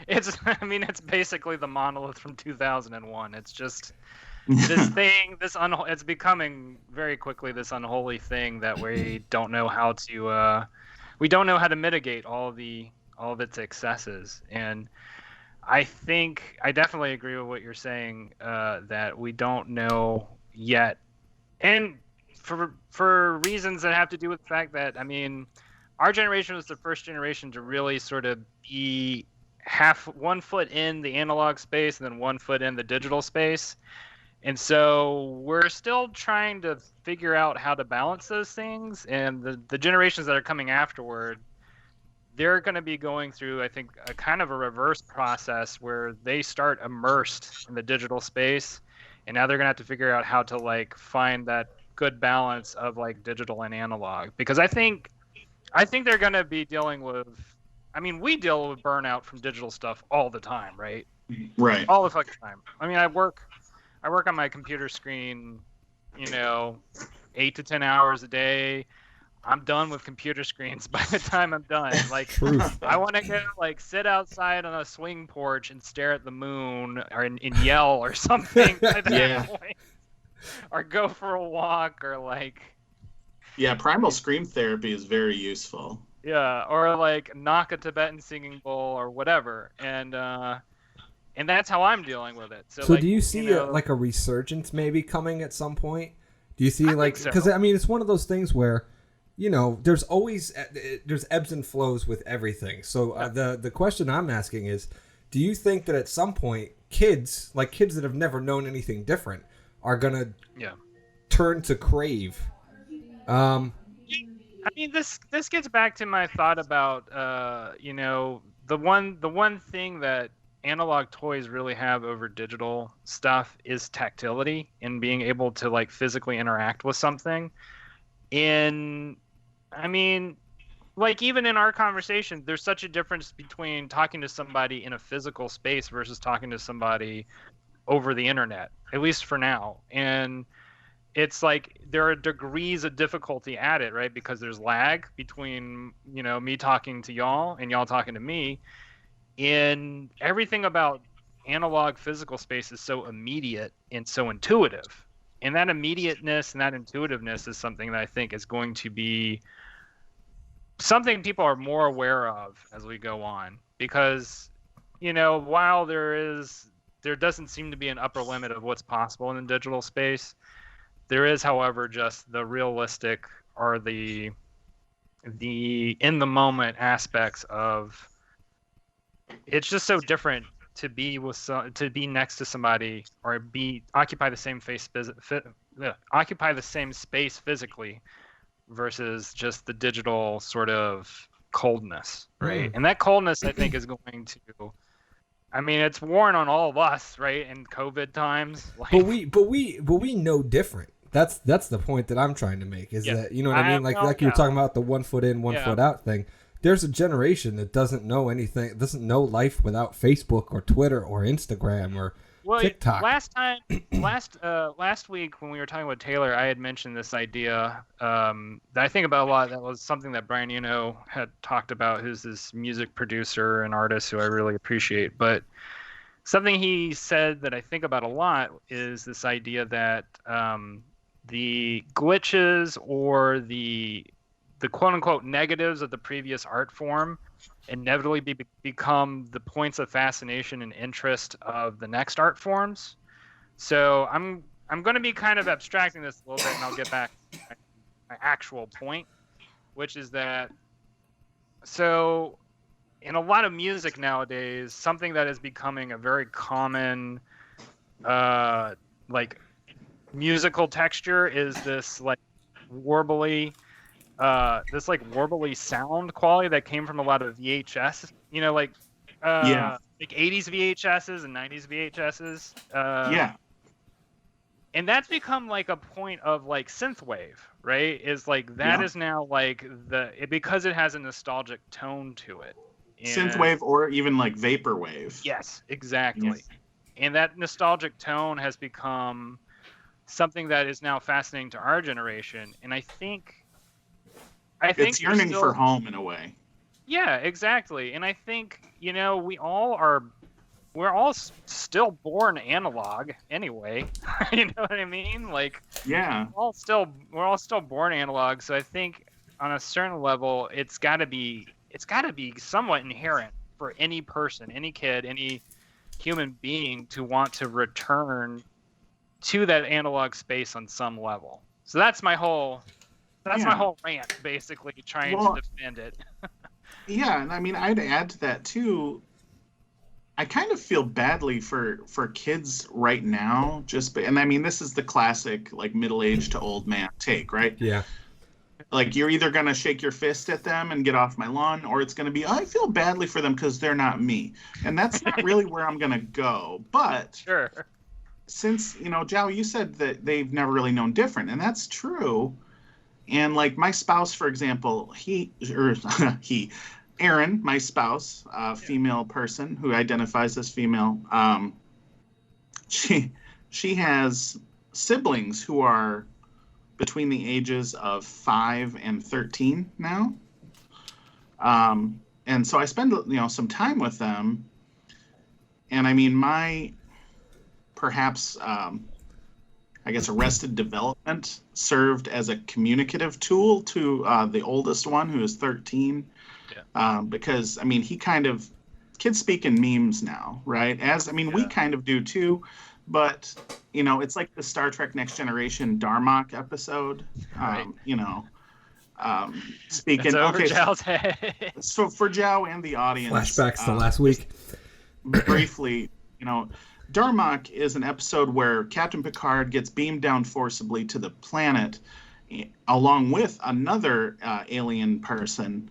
Speaker 3: It's basically the monolith from 2001. It's just this thing, it's becoming very quickly this unholy thing that we don't know how to mitigate all of its excesses. And I think I definitely agree with what you're saying, that we don't know yet, and for reasons that have to do with the fact that our generation was the first generation to really sort of be 1 foot in the analog space and then 1 foot in the digital space. And so we're still trying to figure out how to balance those things. And the generations that are coming afterward, they're going to be going through, I think, a kind of a reverse process where they start immersed in the digital space. And now they're going to have to figure out how to find that good balance of digital and analog. Because I think they're going to be dealing with, we deal with burnout from digital stuff all the time, right?
Speaker 2: Right.
Speaker 3: All the fucking time. I work on my computer screen, 8 to 10 hours a day. I'm done with computer screens by the time I'm done. I want to go sit outside on a swing porch and stare at the moon and yell or something by that point. Or go for a walk or
Speaker 2: Yeah, primal scream therapy is very useful.
Speaker 3: Yeah, or knock a Tibetan singing bowl or whatever. And that's how I'm dealing with it. So
Speaker 1: do you see a resurgence maybe coming at some point? Do you see because
Speaker 3: so.
Speaker 1: It's one of those things where there's always there's ebbs and flows with everything. So the question I'm asking is, do you think that at some point kids that have never known anything different are gonna turn to crave?
Speaker 3: This gets back to my thought about the one thing that analog toys really have over digital stuff is tactility and being able to physically interact with something. And even in our conversation, there's such a difference between talking to somebody in a physical space versus talking to somebody over the internet, at least for now. And it's there are degrees of difficulty at it, right? Because there's lag between, me talking to y'all and y'all talking to me. And everything about analog physical space is so immediate and so intuitive. And that immediateness and that intuitiveness is something that I think is going to be something people are more aware of as we go on. Because, while there doesn't seem to be an upper limit of what's possible in the digital space, there is, however, just the realistic or the in the moment aspects of it's just so different to be next to somebody or occupy the same space physically versus just the digital sort of coldness, right? And that coldness, I think, is going to it's worn on all of us, right? In COVID times,
Speaker 1: but we know different. That's the point that I'm trying to make. Is that you were talking about the 1 foot in, 1 foot out thing. There's a generation that doesn't know anything, doesn't know life without Facebook or Twitter or Instagram or TikTok.
Speaker 3: Last week when we were talking with Taylor, I had mentioned this idea that I think about a lot. That was something that Brian had talked about, who's this music producer and artist who I really appreciate. But something he said that I think about a lot is this idea that the glitches or the quote-unquote negatives of the previous art form inevitably become the points of fascination and interest of the next art forms. So I'm going to be kind of abstracting this a little bit, and I'll get back to my actual point, which is that so in a lot of music nowadays, something that is becoming a very common musical texture is this warbly this like warbly sound quality that came from a lot of VHS, like
Speaker 2: Yeah.
Speaker 3: like 80s VHSs and 90s VHSs.
Speaker 2: Yeah.
Speaker 3: And that's become like a point of like synthwave, right? Is like that
Speaker 2: Yeah.
Speaker 3: is now like because it has a nostalgic tone to it. And
Speaker 2: Synthwave or even like vaporwave.
Speaker 3: yes, exactly.
Speaker 2: Yes.
Speaker 3: And that nostalgic tone has become something that is now fascinating to our generation. And I think
Speaker 2: It's yearning for home in a way.
Speaker 3: Yeah, exactly. And I think, we're all still born analog anyway. You know what I mean? Like,
Speaker 2: Yeah.
Speaker 3: we're all still born analog. So I think on a certain level, it's got to be somewhat inherent for any person, any kid, any human being to want to return to that analog space on some level. So that's my whole rant, basically trying to defend it.
Speaker 2: Yeah, and I mean, I'd add to that too. I kind of feel badly for kids right now, and I mean, this is the classic like middle-aged to old man take, right?
Speaker 1: Yeah.
Speaker 2: Like you're either gonna shake your fist at them and get off my lawn, or it's gonna be I feel badly for them because they're not me, and that's not really where I'm gonna go. But
Speaker 3: Sure.
Speaker 2: Since Joe, you said that they've never really known different, and that's true. And like my spouse, for example, Erin, my spouse, female person who identifies as female, she has siblings who are between the ages of 5 and 13 now. And so I spend some time with them, and I mean my perhaps I guess Arrested Development served as a communicative tool to the oldest one, who is 13. Yeah. Because, I mean, kids speak in memes now, right? We kind of do too, but, it's like the Star Trek Next Generation Darmok episode,
Speaker 3: right.
Speaker 2: Speaking.
Speaker 3: It's over Zhao's head.
Speaker 2: So for Zhao and the audience.
Speaker 1: Flashbacks to last week.
Speaker 2: Briefly, Darmok is an episode where Captain Picard gets beamed down forcibly to the planet along with another alien person.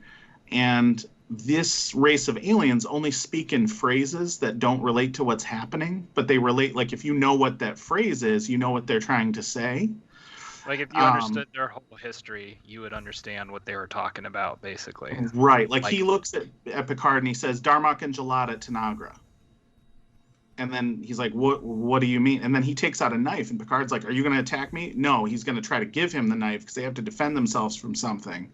Speaker 2: And this race of aliens only speak in phrases that don't relate to what's happening, but they relate, like if you know what that phrase is, you know what they're trying to say.
Speaker 3: Like if you understood their whole history, you would understand what they were talking about, basically.
Speaker 2: Right. Like he looks at Picard and he says, Darmok and Gelada Tanagra. And then he's like, what do you mean? And then he takes out a knife, and Picard's like, are you going to attack me? No, he's going to try to give him the knife because they have to defend themselves from something.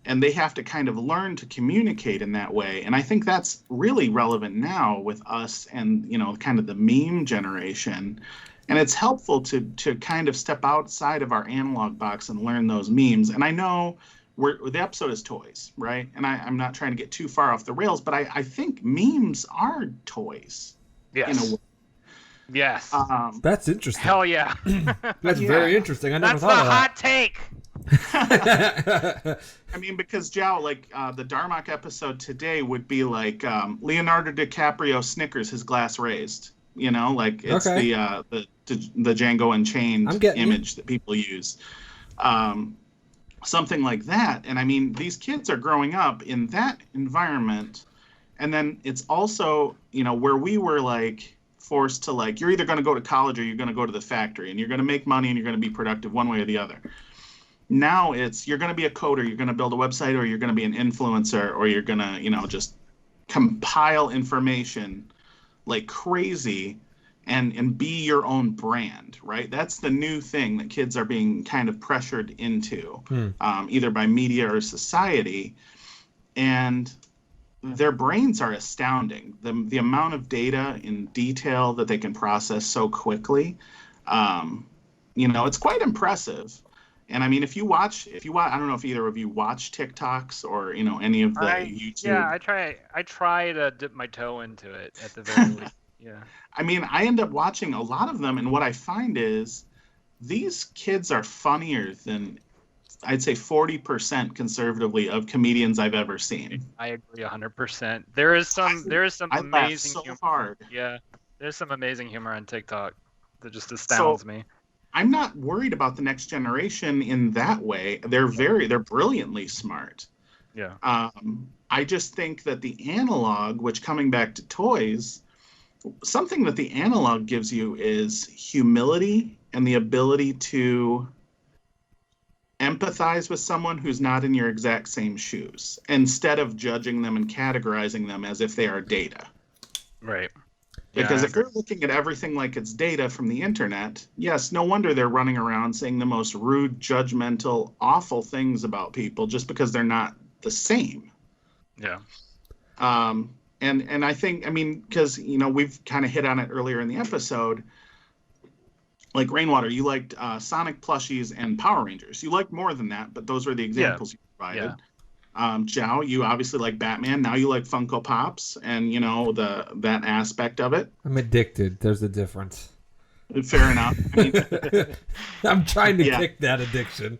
Speaker 2: And they have to kind of learn to communicate in that way. And I think that's really relevant now with us and, kind of the meme generation. And it's helpful to kind of step outside of our analog box and learn those memes. And I know the episode is toys, right? And I'm not trying to get too far off the rails, but I think memes are toys.
Speaker 3: Yes.
Speaker 2: In a way.
Speaker 3: Yes.
Speaker 1: That's interesting.
Speaker 3: Hell yeah.
Speaker 1: That's very interesting. I never
Speaker 3: That's
Speaker 1: thought of
Speaker 3: the hot take.
Speaker 2: I mean, because Zhao, like the Darmok episode today would be like Leonardo DiCaprio snickers, his glass raised. Like it's the Django Unchained image that people use. Something like that. And I mean, these kids are growing up in that environment. And then it's also, where we were like forced to like, you're either going to go to college or you're going to go to the factory and you're going to make money and you're going to be productive one way or the other. Now it's, you're going to be a coder, you're going to build a website, or you're going to be an influencer, or you're going to, just compile information like crazy and be your own brand, right? That's the new thing that kids are being kind of pressured into, either by media or society. And their brains are astounding. The amount of data in detail that they can process so quickly, it's quite impressive. And I mean, if you watch, I don't know if either of you watch TikToks or, any of the YouTube.
Speaker 3: Yeah, I try to dip my toe into it at the very least. Yeah.
Speaker 2: I mean, I end up watching a lot of them, and what I find is these kids are funnier than, I'd say, 40% conservatively of comedians I've ever seen.
Speaker 3: I agree 100%. There is some amazing
Speaker 2: so
Speaker 3: humor.
Speaker 2: Hard.
Speaker 3: Yeah, there's some amazing humor on TikTok that just astounds me.
Speaker 2: I'm not worried about the next generation in that way. They're brilliantly smart.
Speaker 3: Yeah.
Speaker 2: I just think that the analog, which coming back to toys, something that the analog gives you is humility and the ability to empathize with someone who's not in your exact same shoes, instead of judging them and categorizing them as if they are data.
Speaker 3: Right.
Speaker 2: Because if they're looking at everything like it's data from the internet, yes, no wonder they're running around saying the most rude, judgmental, awful things about people just because they're not the same.
Speaker 3: Yeah.
Speaker 2: And I think, I mean, because, you know, we've kind of hit on it earlier in the episode, like Rainwater, you liked Sonic plushies and Power Rangers. You liked more than that, but those were the examples you provided. Yeah. Zhao, you obviously like Batman. Now you like Funko Pops and, you know, that aspect of it.
Speaker 1: I'm addicted. There's a difference.
Speaker 2: Fair enough. I mean,
Speaker 1: I'm trying to kick that addiction.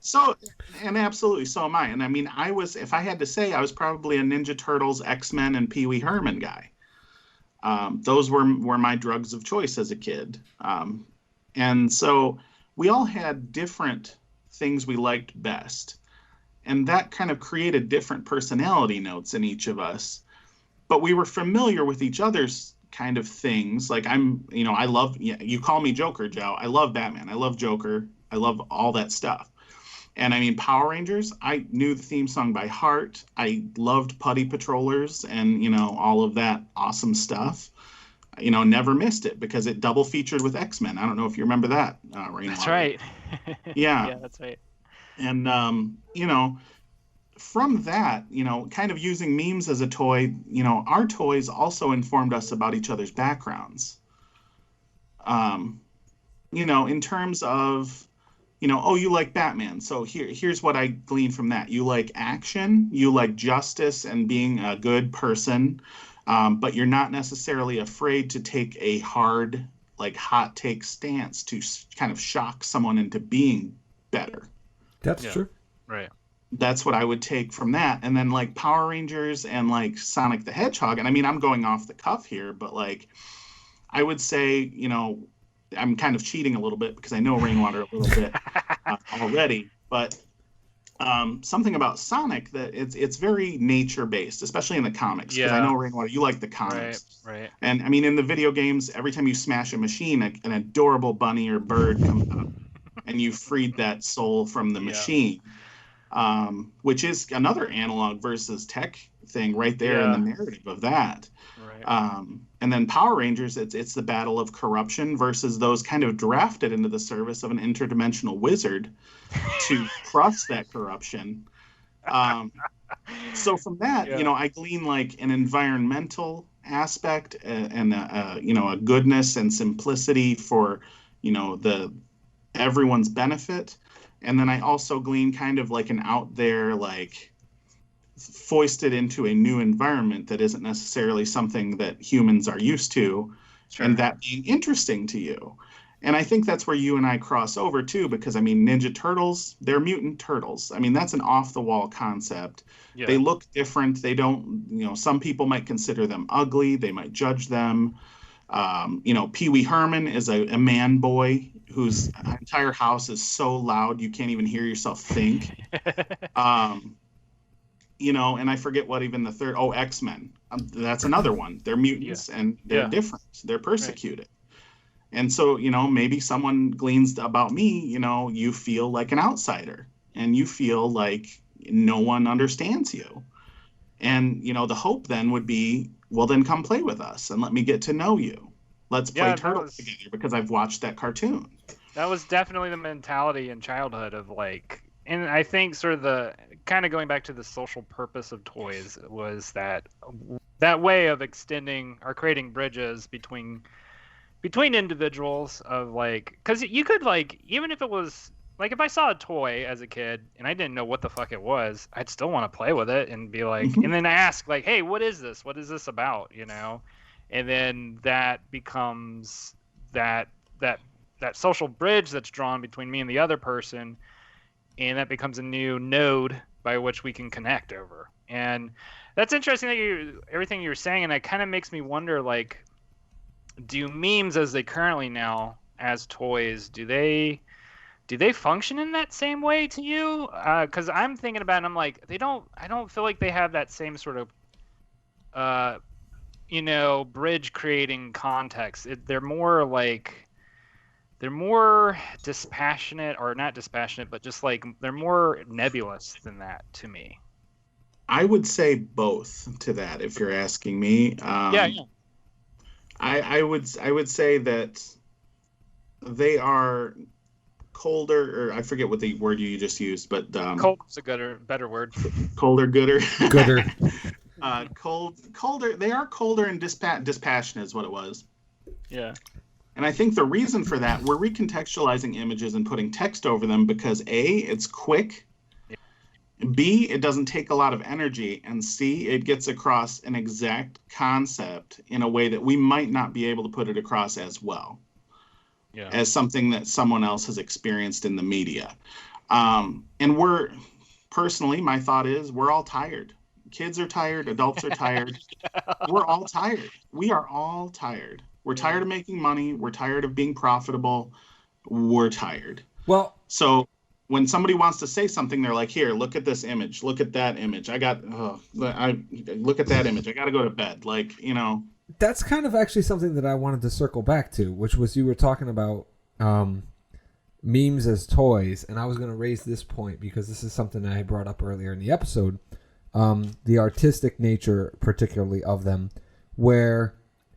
Speaker 2: So, and absolutely, so am I. And I mean, if I had to say, I was probably a Ninja Turtles, X-Men, and Pee Wee Herman guy. Those were my drugs of choice as a kid. And so we all had different things we liked best. And that kind of created different personality notes in each of us. But we were familiar with each other's kind of things. Like you call me Joker, Joe. I love Batman. I love Joker. I love all that stuff. And I mean, Power Rangers, I knew the theme song by heart. I loved Putty Patrollers and, you know, all of that awesome stuff. You know, never missed it because it double featured with X-Men. I don't know if you remember that, Rainwater.
Speaker 3: That's right.
Speaker 2: Yeah.
Speaker 3: Yeah, that's right.
Speaker 2: And, you know, from that, you know, kind of using memes as a toy, you know, our toys also informed us about each other's backgrounds. You know, in terms of, you know, oh, you like Batman. So here's what I gleaned from that. You like action, you like justice and being a good person, but you're not necessarily afraid to take a hard, like hot take stance to kind of shock someone into being better.
Speaker 1: That's true.
Speaker 3: Right.
Speaker 2: That's what I would take from that. And then like Power Rangers and like Sonic the Hedgehog. And I mean, I'm going off the cuff here, but like I would say, you know, I'm kind of cheating a little bit because I know Rainwater a little bit already, but something about Sonic that it's very nature based, especially in the comics. Because I know Rainwater, you like the comics,
Speaker 3: right?
Speaker 2: And I mean, in the video games, every time you smash a machine, an adorable bunny or bird comes up, and you freed that soul from the machine, which is another analog versus tech thing right there in the narrative of that. Right. And then Power Rangers, it's the battle of corruption versus those kind of drafted into the service of an interdimensional wizard to crush that corruption. So from that, you know, I glean like an environmental aspect and you know, a goodness and simplicity for, you know, everyone's benefit. And then I also glean kind of like an out there, like foisted into a new environment that isn't necessarily something that humans are used to, and that being interesting to you. And I think that's where you and I cross over too, because I mean, Ninja Turtles, they're mutant turtles. I mean, that's an off the wall concept. Yeah. They look different. They don't, you know, some people might consider them ugly. They might judge them. You know, Pee Wee Herman is a man boy whose entire house is so loud you can't even hear yourself think. You know, and I forget what even the third. Oh, X-Men. That's another one. They're mutants and they're different. They're persecuted. Right. And so, you know, maybe someone gleans about me, you know, you feel like an outsider and you feel like no one understands you. And, you know, the hope then would be, well, then come play with us and let me get to know you. Let's play Turtles together because I've watched that cartoon. That
Speaker 3: was definitely the mentality in childhood of like, and I think sort of the kind of going back to the social purpose of toys was that way of extending or creating bridges between individuals of like, because you could like, even if it was like, if I saw a toy as a kid and I didn't know what the fuck it was, I'd still want to play with it and be like, and then I ask like, hey, what is this? What is this about? You know? And then that becomes that social bridge that's drawn between me and the other person. And that becomes a new node by which we can connect over. And that's interesting that everything you're saying, and that kind of makes me wonder, like, do memes as they currently now as toys, do they function in that same way to you? Because I'm thinking about it, I'm like, I don't feel like they have that same sort of bridge creating context. They're more dispassionate, or not dispassionate, but just like they're more nebulous than that to me.
Speaker 2: I would say both to that, if you're asking me.
Speaker 3: Yeah.
Speaker 2: I would say that they are colder, or I forget what the word you just used, but
Speaker 3: Cold's a better word.
Speaker 2: Colder, gooder.
Speaker 1: Gooder.
Speaker 2: Colder. They are colder and dispassionate is what it was.
Speaker 3: Yeah.
Speaker 2: And I think the reason for that, we're recontextualizing images and putting text over them because A, it's quick. Yeah. B, it doesn't take a lot of energy. And C, it gets across an exact concept in a way that we might not be able to put it across as well. Yeah. As something that someone else has experienced in the media. And personally, my thought is we're all tired. Kids are tired. Adults are tired. We're all tired. We are all tired. We're tired of making money. We're tired of being profitable. We're tired.
Speaker 1: Well,
Speaker 2: so when somebody wants to say something, they're like, here, look at this image. Look at that image. Look at that image. I got to go to bed.
Speaker 1: That's kind of actually something that I wanted to circle back to, which was you were talking about memes as toys. And I was going to raise this point because this is something I brought up earlier in the episode. The artistic nature, particularly of them, where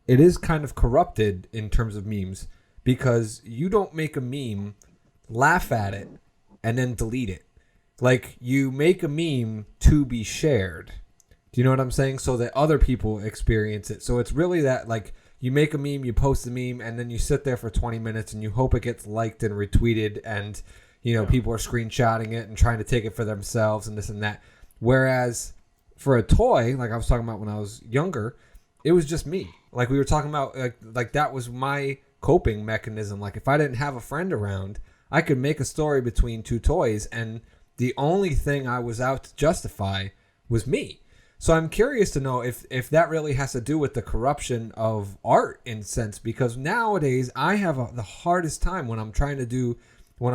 Speaker 1: it is kind of corrupted in terms of memes because you don't make a meme, laugh at it, and then delete it. Like, you make a meme to be shared. Do you know what I'm saying? So that other people experience it. So it's really that, like, you make a meme, you post a meme, and then you sit there for 20 minutes and you hope it gets liked and retweeted and, people are screenshotting it and trying to take it for themselves and this and that. Whereas for a toy, like I was talking about when I was younger, it was just me. Like we were talking about, like that was my coping mechanism. Like if I didn't have a friend around, I could make a story between two toys, and the only thing I was out to justify was me. So I'm curious to know if that really has to do with the corruption of art in a sense, because nowadays I have the hardest time when I'm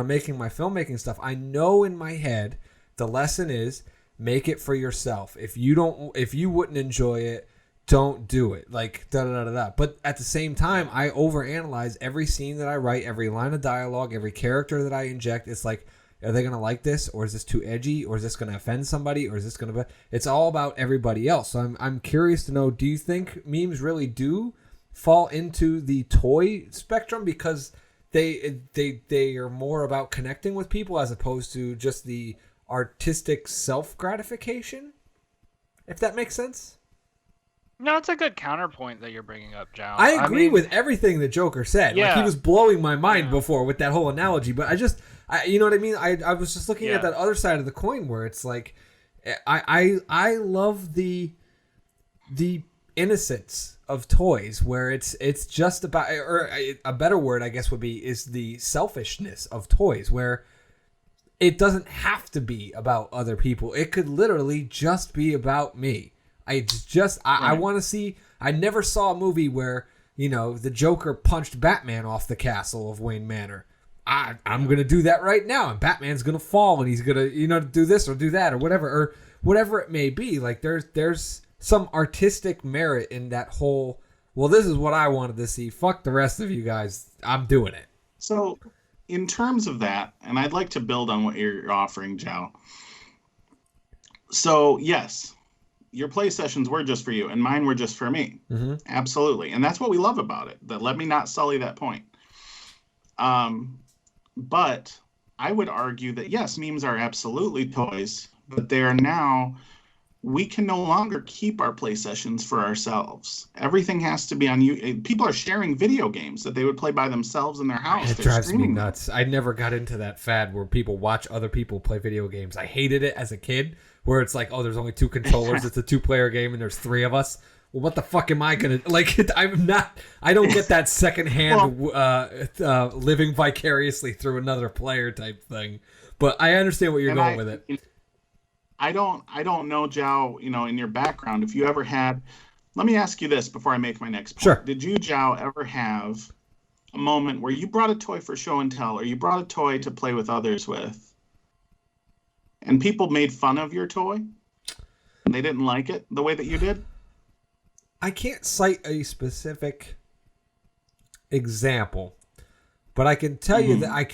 Speaker 1: making my filmmaking stuff. I know in my head the lesson is make it for yourself. If you wouldn't enjoy it, don't do it. Like, da-da-da-da-da. But at the same time, I overanalyze every scene that I write, every line of dialogue, every character that I inject. It's like, are they going to like this? Or is this too edgy? Or is this going to offend somebody? Or is this going to be... It's all about everybody else. So I'm curious to know, do you think memes really do fall into the toy spectrum? Because they are more about connecting with people as opposed to just the artistic self-gratification? If that makes sense?
Speaker 3: No, it's a good counterpoint that you're bringing up, Joe.
Speaker 1: I agree with everything the Joker said. Yeah. Like, he was blowing my mind before with that whole analogy, but you know what I mean? I was just looking at that other side of the coin where it's like, I love the innocence of toys where it's just about, or a better word I guess would be, is the selfishness of toys where it doesn't have to be about other people. It could literally just be about me. I want to see. I never saw a movie where the Joker punched Batman off the castle of Wayne Manor. I'm gonna do that right now, and Batman's gonna fall, and he's gonna do this or do that or whatever it may be. Like there's some artistic merit in that whole. Well, this is what I wanted to see. Fuck the rest of you guys. I'm doing it.
Speaker 2: So, in terms of that, and I'd like to build on what you're offering, Joe. So yes. Your play sessions were just for you, and mine were just for me. Mm-hmm. Absolutely. And that's what we love about it. Let me not sully that point. But I would argue that, yes, memes are absolutely toys, but they are now... We can no longer keep our play sessions for ourselves. Everything has to be on you. People are sharing video games that they would play by themselves in their house.
Speaker 1: It drives me nuts. I never got into that fad where people watch other people play video games. I hated it as a kid, where it's like, oh, there's only 2 controllers. It's a 2-player game, and there's 3 of us. Well, what the fuck am I gonna like? I don't get that secondhand living vicariously through another player type thing. But I understand what you're going with it.
Speaker 2: I don't know, Joe, in your background, if you ever had... Let me ask you this before I make my next point.
Speaker 1: Sure.
Speaker 2: Did you, Joe, ever have a moment where you brought a toy for show and tell, or you brought a toy to play with others with, and people made fun of your toy, and they didn't like it the way that you did?
Speaker 1: I can't cite a specific example, but I can tell you that I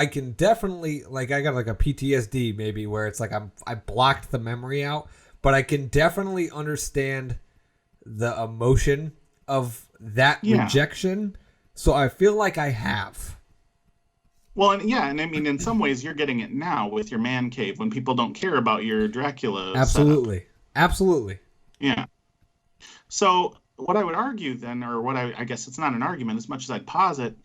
Speaker 1: can definitely, like, I got like a PTSD maybe where it's like I blocked the memory out, but I can definitely understand the emotion of that rejection. So I feel like I have.
Speaker 2: Well, and I mean, in some ways, you're getting it now with your man cave when people don't care about your Dracula.
Speaker 1: Absolutely,
Speaker 2: setup.
Speaker 1: absolutely.
Speaker 2: Yeah. So what I would argue then, or what I guess it's not an argument as much as I'd posit,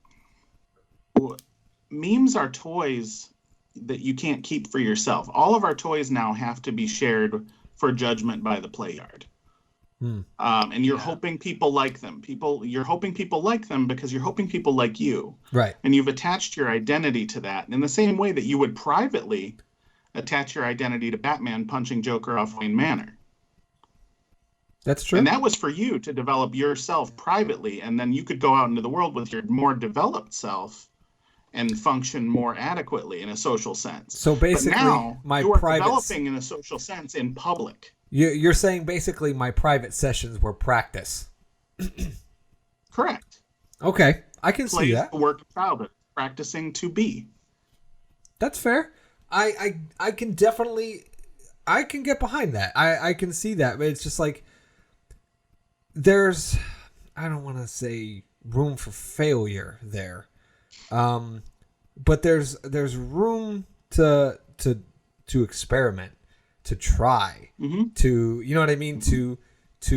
Speaker 2: memes are toys that you can't keep for yourself. All of our toys now have to be shared for judgment by the play yard. And you're hoping people like them. You're hoping people like them because you're hoping people like you.
Speaker 1: Right.
Speaker 2: And you've attached your identity to that in the same way that you would privately attach your identity to Batman punching Joker off Wayne Manor.
Speaker 1: That's true.
Speaker 2: And that was for you to develop yourself privately, and then you could go out into the world with your more developed self and function more adequately in a social sense.
Speaker 1: So basically,
Speaker 2: but now
Speaker 1: my
Speaker 2: you are
Speaker 1: private
Speaker 2: developing in a social sense in public.
Speaker 1: You're saying basically my private sessions were practice.
Speaker 2: Correct.
Speaker 1: Okay, I can see that.
Speaker 2: The work of childhood, practicing to be.
Speaker 1: That's fair. I can definitely, I can get behind that. I can see that, but it's just like there's, I don't want to say room for failure there, but there's room to experiment, to try, to, you know what I mean, to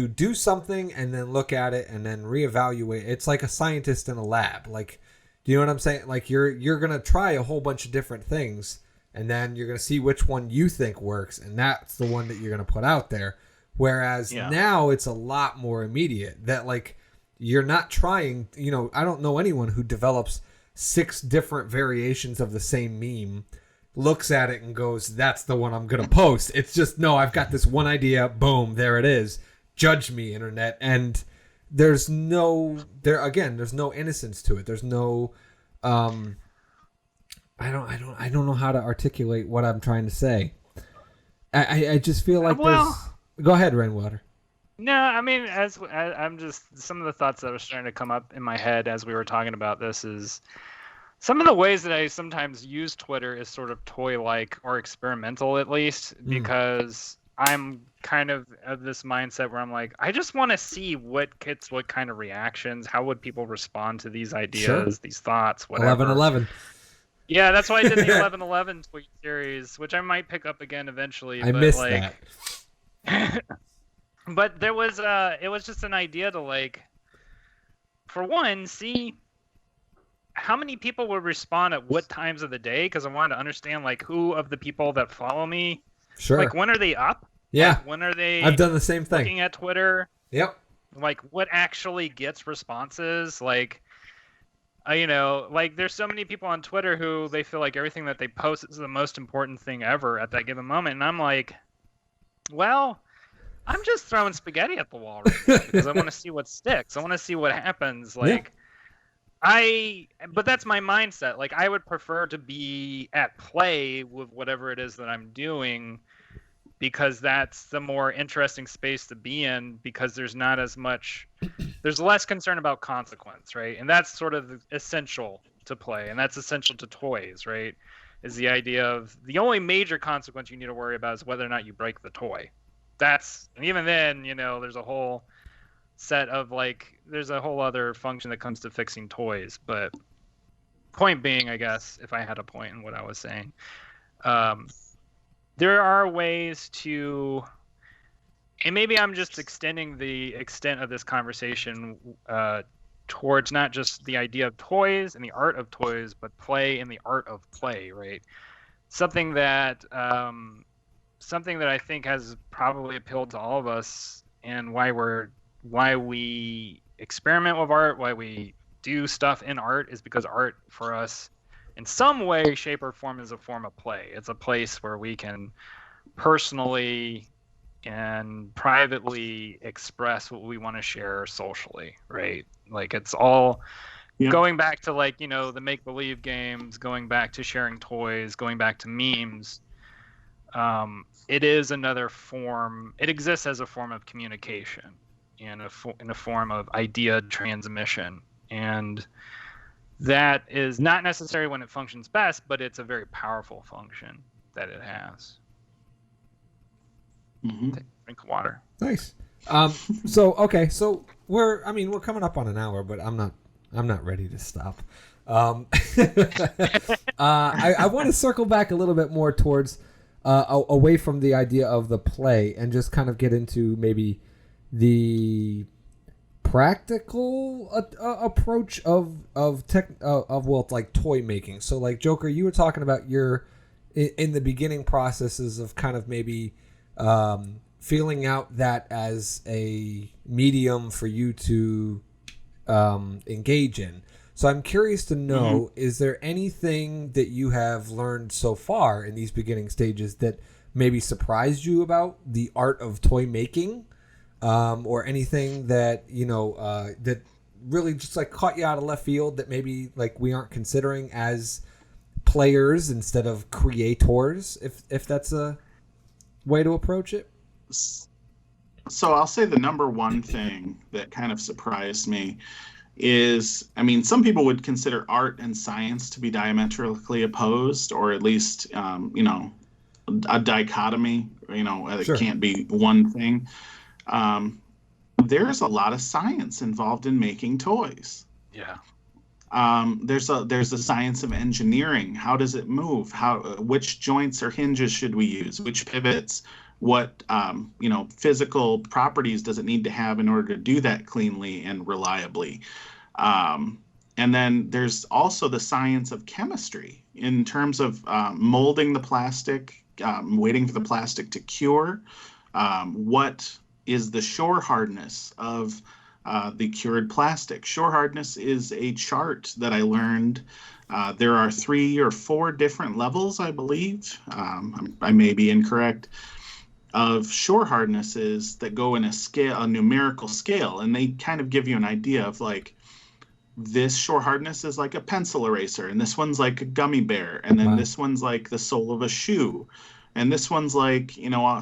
Speaker 1: do something and then look at it and then reevaluate. It's like a scientist in a lab. Like, do you know what I'm saying? Like you're gonna try a whole bunch of different things and then you're gonna see which one you think works, and that's the one that you're gonna put out there. Whereas now it's a lot more immediate. That like you're not trying. You know, I don't know anyone who develops 6 different variations of the same meme, looks at it and goes, that's the one I'm going to post. It's just, no, I've got this one idea. Boom, there it is. Judge me, internet. And there's no innocence to it. There's no, I don't know how to articulate what I'm trying to say. I just feel like go ahead, Rainwater.
Speaker 3: No, I mean, I'm just, some of the thoughts that were starting to come up in my head as we were talking about this is, some of the ways that I sometimes use Twitter is sort of toy-like or experimental, at least, because I'm kind of this mindset where I'm like, I just want to see what gets what kind of reactions. How would people respond to these ideas, these thoughts, whatever.
Speaker 1: 11/11.
Speaker 3: Yeah, that's why I did the 11/11 tweet series, which I might pick up again eventually.
Speaker 1: I missed that.
Speaker 3: But there was, it was just an idea to, like, for one, see how many people would respond at what times of the day, because I wanted to understand, like, who of the people that follow me, like, when are they up?
Speaker 1: Yeah.
Speaker 3: Like, when are they?
Speaker 1: I've done the same thing.
Speaker 3: Looking at Twitter.
Speaker 1: Yep.
Speaker 3: Like, what actually gets responses? Like, you know, like, there's so many people on Twitter who they feel like everything that they post is the most important thing ever at that given moment, and I'm like, well, I'm just throwing spaghetti at the wall right now because I want to see what sticks. I want to see what happens. Like. But that's my mindset. Like, I would prefer to be at play with whatever it is that I'm doing, because that's the more interesting space to be in, because there's not as much, there's less concern about consequence, right? And that's sort of essential to play, and that's essential to toys, right? Is the idea of the only major consequence you need to worry about is whether or not you break the toy. And even then, you know, there's a whole set of, like, there's a whole other function that comes to fixing toys. But point being, I guess, if I had a point in what I was saying, there are ways to, and maybe I'm just extending the extent of this conversation towards not just the idea of toys and the art of toys, but play and the art of play, right? Something that I think has probably appealed to all of us, and why we experiment with art, why we do stuff in art, is because art for us in some way, shape, or form is a form of play. It's a place where we can personally and privately express what we want to share socially, right? Like, it's all
Speaker 2: Yep.
Speaker 3: Going back to like, the make-believe games, going back to sharing toys, going back to memes, it is another form. It exists as a form of communication and in a form of idea transmission. And that is not necessary when it functions best, but it's a very powerful function that it has.
Speaker 2: Mm-hmm.
Speaker 3: Take a drink of water.
Speaker 1: Nice. So we're coming up on an hour, but I'm not ready to stop. I want to circle back a little bit more towards away from the idea of the play and just kind of get into maybe the practical approach of like toy making. So like Joker, you were talking about your in the beginning processes of kind of maybe feeling out that as a medium for you to engage in. So I'm curious to know, is there anything that you have learned so far in these beginning stages that maybe surprised you about the art of toy making? Or anything that, that really just like caught you out of left field that maybe like we aren't considering as players instead of creators, if that's a way to approach it?
Speaker 2: So I'll say the number one thing that kind of surprised me is, some people would consider art and science to be diametrically opposed, or at least, a dichotomy, it
Speaker 1: Sure.
Speaker 2: can't be one thing. There's a lot of science involved in making toys.
Speaker 3: Yeah.
Speaker 2: There's a science of engineering. How does it move? Which joints or hinges should we use? Which pivots? What physical properties does it need to have in order to do that cleanly and reliably? And then there's also the science of chemistry in terms of molding the plastic, waiting for the plastic to cure. What is the shore hardness of the cured plastic? Shore hardness is a chart that I learned. There are 3 or 4 different levels, I believe. I may be incorrect, of shore hardnesses that go in a numerical scale, and they kind of give you an idea of like, this shore hardness is like a pencil eraser, and this one's like a gummy bear, and then this one's like the sole of a shoe, and this one's like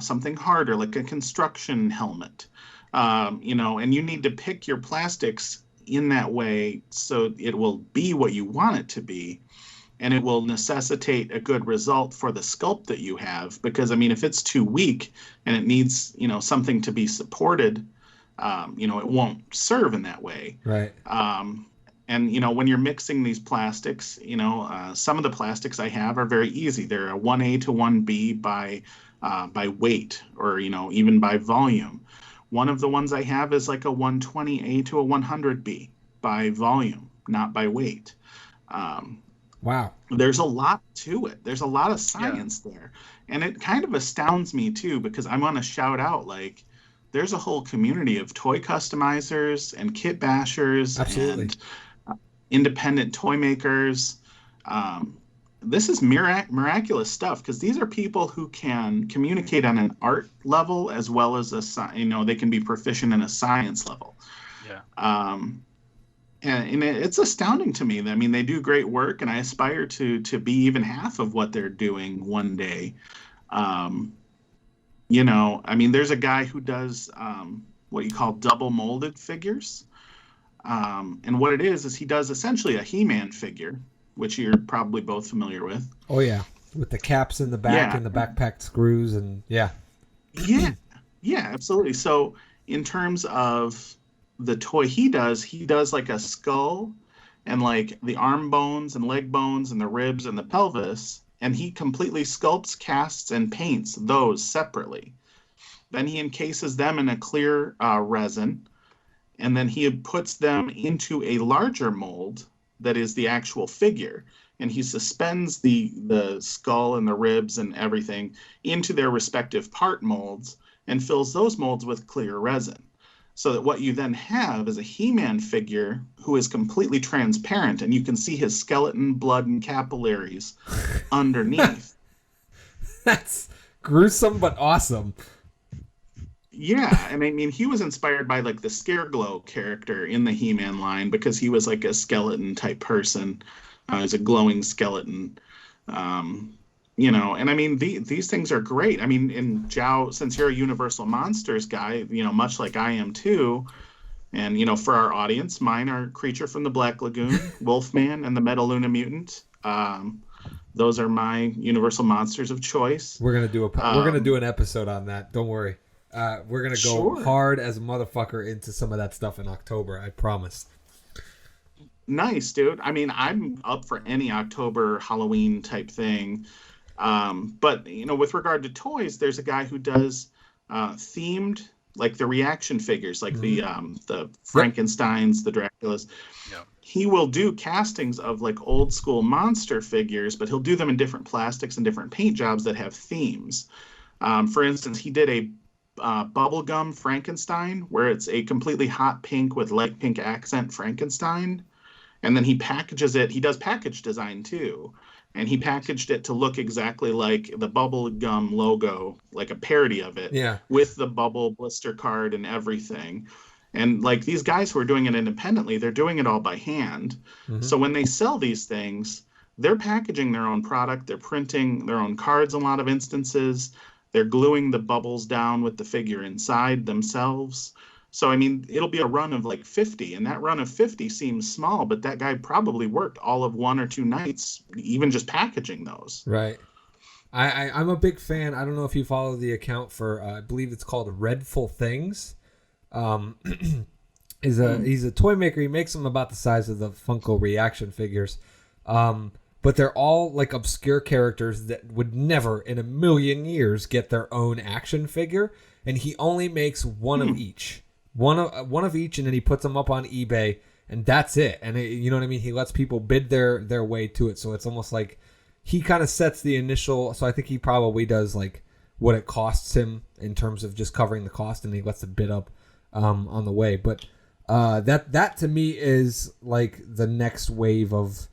Speaker 2: something harder, like a construction helmet. And you need to pick your plastics in that way so it will be what you want it to be, and it will necessitate a good result for the sculpt that you have. Because if it's too weak and it needs something to be supported, it won't serve in that way.
Speaker 1: Right.
Speaker 2: And when you're mixing these plastics, some of the plastics I have are very easy. They're a 1A to 1B by weight, or even by volume. One of the ones I have is like a 120A to a 100B by volume, not by weight.
Speaker 1: Wow.
Speaker 2: There's a lot to it. There's a lot of science there. And it kind of astounds me too, because I want to shout out, like, there's a whole community of toy customizers and kit bashers.
Speaker 1: Absolutely.
Speaker 2: And independent toy makers. This is miraculous stuff, because these are people who can communicate on an art level as well as they can be proficient in a science level.
Speaker 3: Yeah.
Speaker 2: And it's astounding to me. They do great work, and I aspire to be even half of what they're doing one day. There's a guy who does what you call double molded figures. And what it is he does essentially a He-Man figure, which you're probably both familiar with.
Speaker 1: Oh, yeah. With the caps in the back and the backpack screws and Yeah,
Speaker 2: absolutely. So in terms of the toy he does like a skull and like the arm bones and leg bones and the ribs and the pelvis, and he completely sculpts, casts, and paints those separately. Then he encases them in a clear resin, and then he puts them into a larger mold that is the actual figure, and he suspends the skull and the ribs and everything into their respective part molds and fills those molds with clear resin. So that what you then have is a He-Man figure who is completely transparent, and you can see his skeleton, blood, and capillaries underneath.
Speaker 1: That's gruesome but awesome.
Speaker 2: Yeah, and I mean, he was inspired by like the Scareglow character in the He-Man line because he was like a skeleton type person. He's a glowing skeleton. Um, and I mean, these things are great. I mean, in Jow, since you're a Universal Monsters guy, much like I am too, and for our audience, mine are Creature from the Black Lagoon, Wolfman, and the Metaluna Mutant. Those are my Universal Monsters of choice.
Speaker 1: We're gonna do an episode on that. Don't worry. We're gonna go hard as a motherfucker into some of that stuff in October. I promise.
Speaker 2: Nice, dude. I mean, I'm up for any October Halloween type thing. But with regard to toys, there's a guy who does themed, like the reaction figures, like the Frankensteins, the Draculas.
Speaker 3: Yeah.
Speaker 2: He will do castings of like old school monster figures, but he'll do them in different plastics and different paint jobs that have themes. For instance, he did a bubblegum Frankenstein where it's a completely hot pink with light pink accent Frankenstein. And then he packages it. He does package design too. And he packaged it to look exactly like the bubblegum logo, like a parody of it.
Speaker 1: Yeah.
Speaker 2: With the bubble blister card and everything. And like these guys who are doing it independently, they're doing it all by hand. Mm-hmm. So when they sell these things, they're packaging their own product. They're printing their own cards in a lot of instances. They're gluing the bubbles down with the figure inside themselves. So, I mean, it'll be a run of like 50, and that run of 50 seems small, but that guy probably worked all of 1 or 2 nights, even just packaging those.
Speaker 1: Right. I'm a big fan. I don't know if you follow the account for, I believe it's called Redful Things. He's a toy maker. He makes them about the size of the Funko reaction figures. But they're all like obscure characters that would never in a million years get their own action figure. And he only makes one of each. One of each, and then he puts them up on eBay, and that's it. And you know what I mean? He lets people bid their way to it. So it's almost like he kind of sets the initial. So I think he probably does like what it costs him in terms of just covering the cost, and he lets it bid up on the way. But that to me is like the next wave of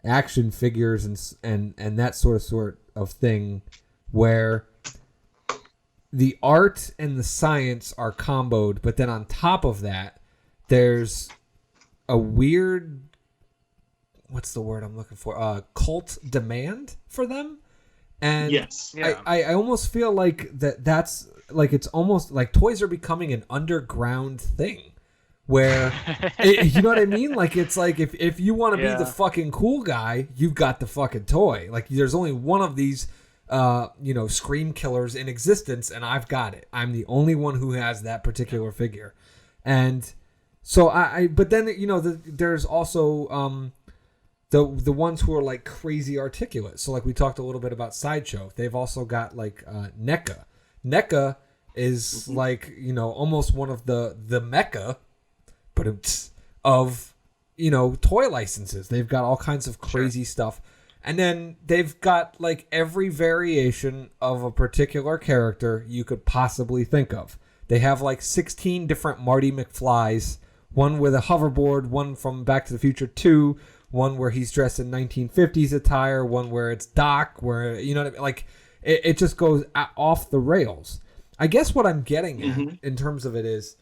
Speaker 1: action figures and that sort of thing, where the art and the science are comboed, but then on top of that, there's a weird, what's the word I'm looking for? Cult demand for them. And
Speaker 2: yes,
Speaker 3: yeah.
Speaker 1: I almost feel like that's like, it's almost like toys are becoming an underground thing where, you know what I mean? Like, it's like, if you want to be the fucking cool guy, you've got the fucking toy. Like, there's only one of these scream killers in existence, and I've got it. I'm the only one who has that particular figure. And so but then, there's also the ones who are like crazy articulate. So like we talked a little bit about Sideshow. They've also got like NECA. NECA is like, almost one of the mecca of, toy licenses. They've got all kinds of crazy stuff. And then they've got like every variation of a particular character you could possibly think of. They have like 16 different Marty McFlys, one with a hoverboard, one from Back to the Future 2, one where he's dressed in 1950s attire, one where it's Doc, where, you know what I mean? Like, it just goes off the rails. I guess what I'm getting at in terms of it is,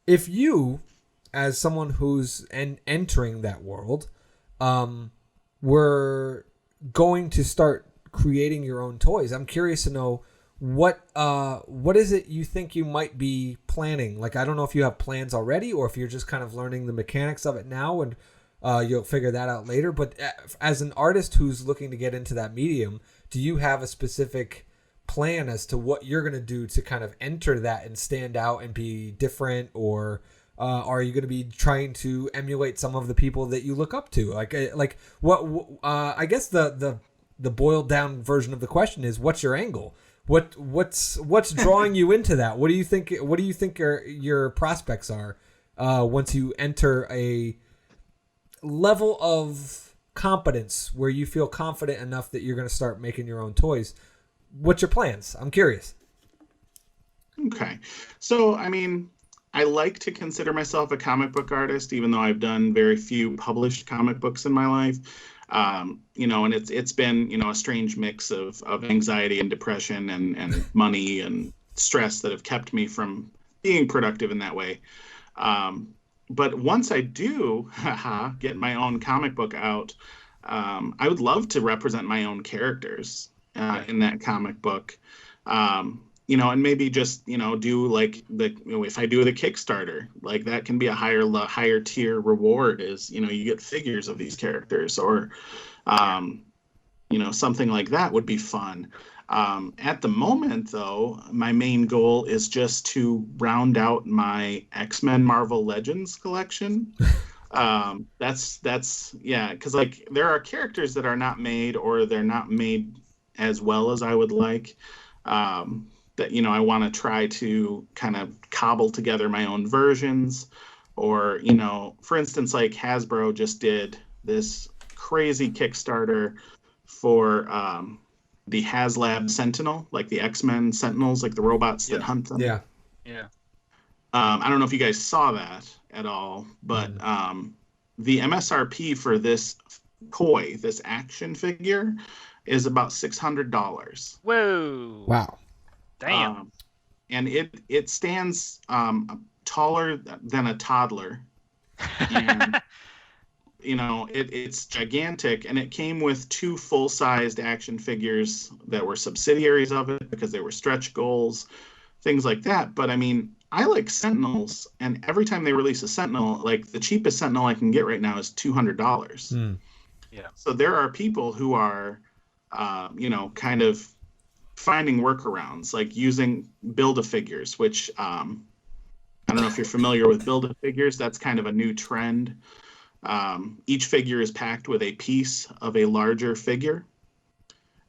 Speaker 1: if you, as someone who's entering that world, we're going to start creating your own toys. I'm curious to know what is it you think you might be planning? Like, I don't know if you have plans already or if you're just kind of learning the mechanics of it now and you'll figure that out later. But as an artist who's looking to get into that medium, do you have a specific plan as to what you're going to do to kind of enter that and stand out and be different, or are you going to be trying to emulate some of the people that you look up to? Like what? I guess the boiled down version of the question is, what's your angle? What's drawing you into that? What do you think? What do you think your prospects are once you enter a level of competence where you feel confident enough that you're going to start making your own toys? What's your plans? I'm curious.
Speaker 2: Okay, so I mean, I like to consider myself a comic book artist, even though I've done very few published comic books in my life. And it's been, a strange mix of anxiety and depression and money and stress that have kept me from being productive in that way. But once I do get my own comic book out, I would love to represent my own characters in that comic book. And maybe just, do like if I do the Kickstarter, like that can be a higher tier reward is, you get figures of these characters or, something like that would be fun. At the moment, though, my main goal is just to round out my X-Men Marvel Legends collection. That's because like there are characters that are not made or they're not made as well as I would like. That I want to try to kind of cobble together my own versions, or for instance, like Hasbro just did this crazy Kickstarter for the HasLab Sentinel, like the X-Men Sentinels, like the robots that hunt them.
Speaker 1: Yeah.
Speaker 2: I don't know if you guys saw that at all, but the MSRP for this toy, this action figure, is about $600.
Speaker 3: Whoa!
Speaker 1: Wow.
Speaker 3: Damn.
Speaker 2: And it stands taller than a toddler, and it's gigantic. And it came with 2 full-sized action figures that were subsidiaries of it because they were stretch goals, things like that. But I mean, I like Sentinels, and every time they release a Sentinel, like the cheapest Sentinel I can get right now is $200.
Speaker 3: Yeah.
Speaker 2: So there are people who are, kind of finding workarounds, like using Build-A-Figures, which I don't know if you're familiar with Build-A-Figures. That's kind of a new trend. Each figure is packed with a piece of a larger figure.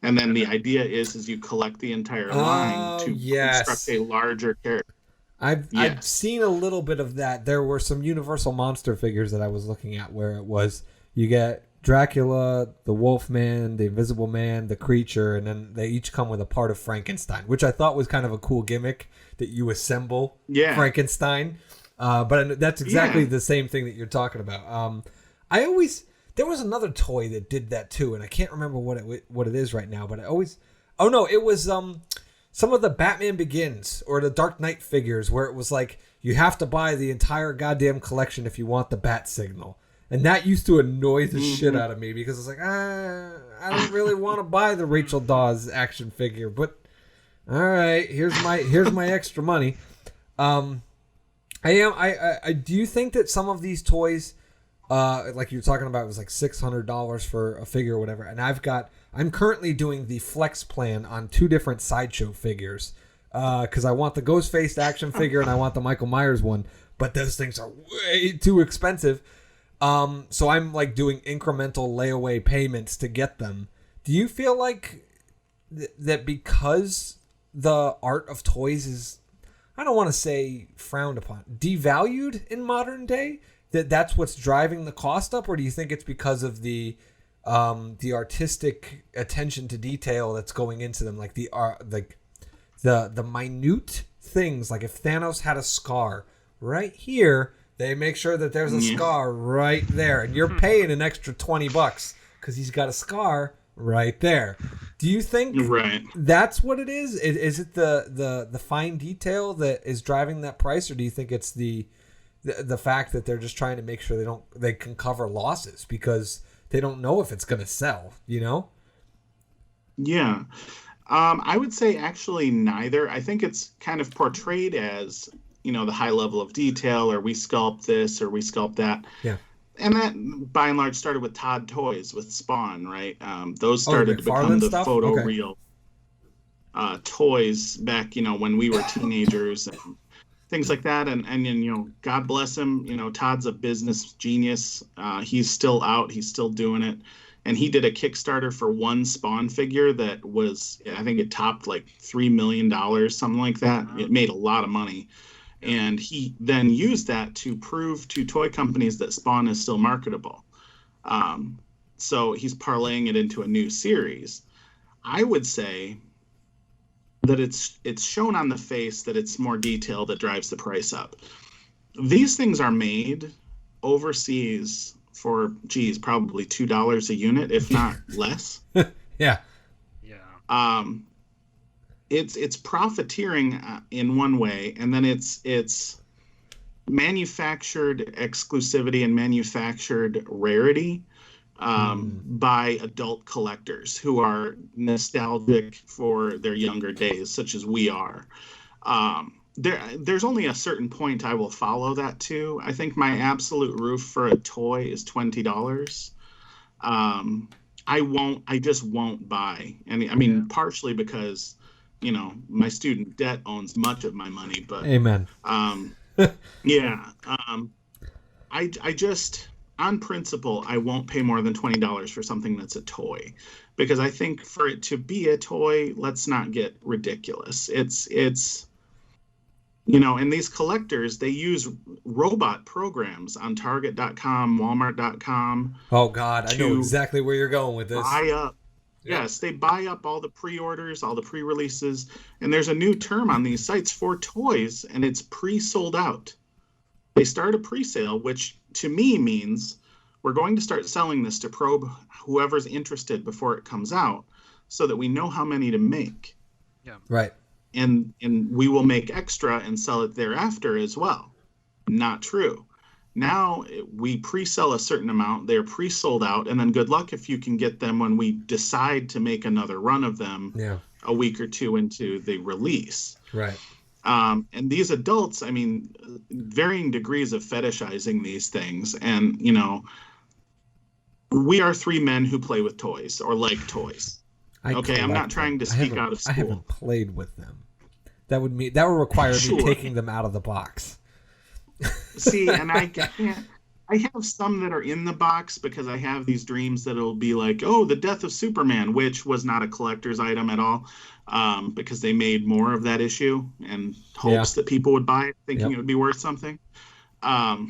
Speaker 2: And then the idea is you collect the entire line to construct a larger character.
Speaker 1: I've seen a little bit of that. There were some Universal Monster figures that I was looking at where it was you get Dracula, the Wolfman, the Invisible Man, the Creature, and then they each come with a part of Frankenstein, which I thought was kind of a cool gimmick that you assemble Frankenstein. But that's exactly the same thing that you're talking about. There was another toy that did that too, and I can't remember what it is right now. But it was some of the Batman Begins or the Dark Knight figures where it was like you have to buy the entire goddamn collection if you want the bat signal. And that used to annoy the shit out of me because it's like, I don't really want to buy the Rachel Dawes action figure, but all right, here's my extra money. Do you think that some of these toys, like you're talking about, it was like $600 for a figure or whatever, and I'm currently doing the flex plan on 2 different Sideshow figures because I want the Ghostface action figure and I want the Michael Myers one, but those things are way too expensive. So I'm like doing incremental layaway payments to get them. Do you feel like that because the art of toys is, I don't want to say frowned upon, devalued in modern day, that's what's driving the cost up? Or do you think it's because of the artistic attention to detail that's going into them, like the minute things, like if Thanos had a scar right here, they make sure that there's a scar right there, and you're paying an extra $20 because he's got a scar right there. Do you think that's what it is? Is it the fine detail that is driving that price, or do you think it's the fact that they're just trying to make sure they can cover losses because they don't know if it's going to sell?
Speaker 2: Yeah. I would say actually neither. I think it's kind of portrayed as, the high level of detail, or we sculpt this or we sculpt that.
Speaker 1: Yeah.
Speaker 2: And that, by and large, started with Todd Toys, with Spawn, right? Those started to become the photoreal toys back, when we were teenagers and things like that. And God bless him, Todd's a business genius. He's still out. He's still doing it. And he did a Kickstarter for one Spawn figure that was, I think it topped like $3 million, something like that. It made a lot of money. And he then used that to prove to toy companies that Spawn is still marketable. So he's parlaying it into a new series. I would say that it's shown on the face that it's more detail that drives the price up. These things are made overseas for probably $2 a unit, if not less.
Speaker 1: Yeah.
Speaker 2: It's profiteering in one way, and then it's manufactured exclusivity and manufactured rarity by adult collectors who are nostalgic for their younger days, such as we are. There's only a certain point I will follow that to. I think my absolute roof for a toy is $20. I just won't buy any. I mean, partially because, my student debt owns much of my money, but
Speaker 1: amen.
Speaker 2: Yeah. I just, on principle, I won't pay more than $20 for something that's a toy, because I think for it to be a toy, let's not get ridiculous. It's and these collectors, they use robot programs on Target.com, Walmart.com.
Speaker 1: Oh God, I know exactly where you're going with this.
Speaker 2: Buy up. Yes, they buy up all the pre-orders, all the pre-releases, and there's a new term on these sites for toys, and it's pre-sold out. They start a pre-sale, which to me means we're going to start selling this to probe whoever's interested before it comes out, so that we know how many to make.
Speaker 3: Yeah.
Speaker 1: Right.
Speaker 2: And we will make extra and sell it thereafter as well. Not true. Now we pre-sell a certain amount, they're pre-sold out, and then good luck if you can get them when we decide to make another run of them a week or two into the release.
Speaker 1: Right.
Speaker 2: And these adults, I mean, varying degrees of fetishizing these things. And, we are three men who play with toys or like toys. I'm not trying to speak out of school.
Speaker 1: I haven't played with them. That would require me taking them out of the box.
Speaker 2: See, and I can't. I have some that are in the box because I have these dreams that it'll be like, oh, the death of Superman, which was not a collector's item at all, because they made more of that issue and hopes that people would buy it, thinking it would be worth something. I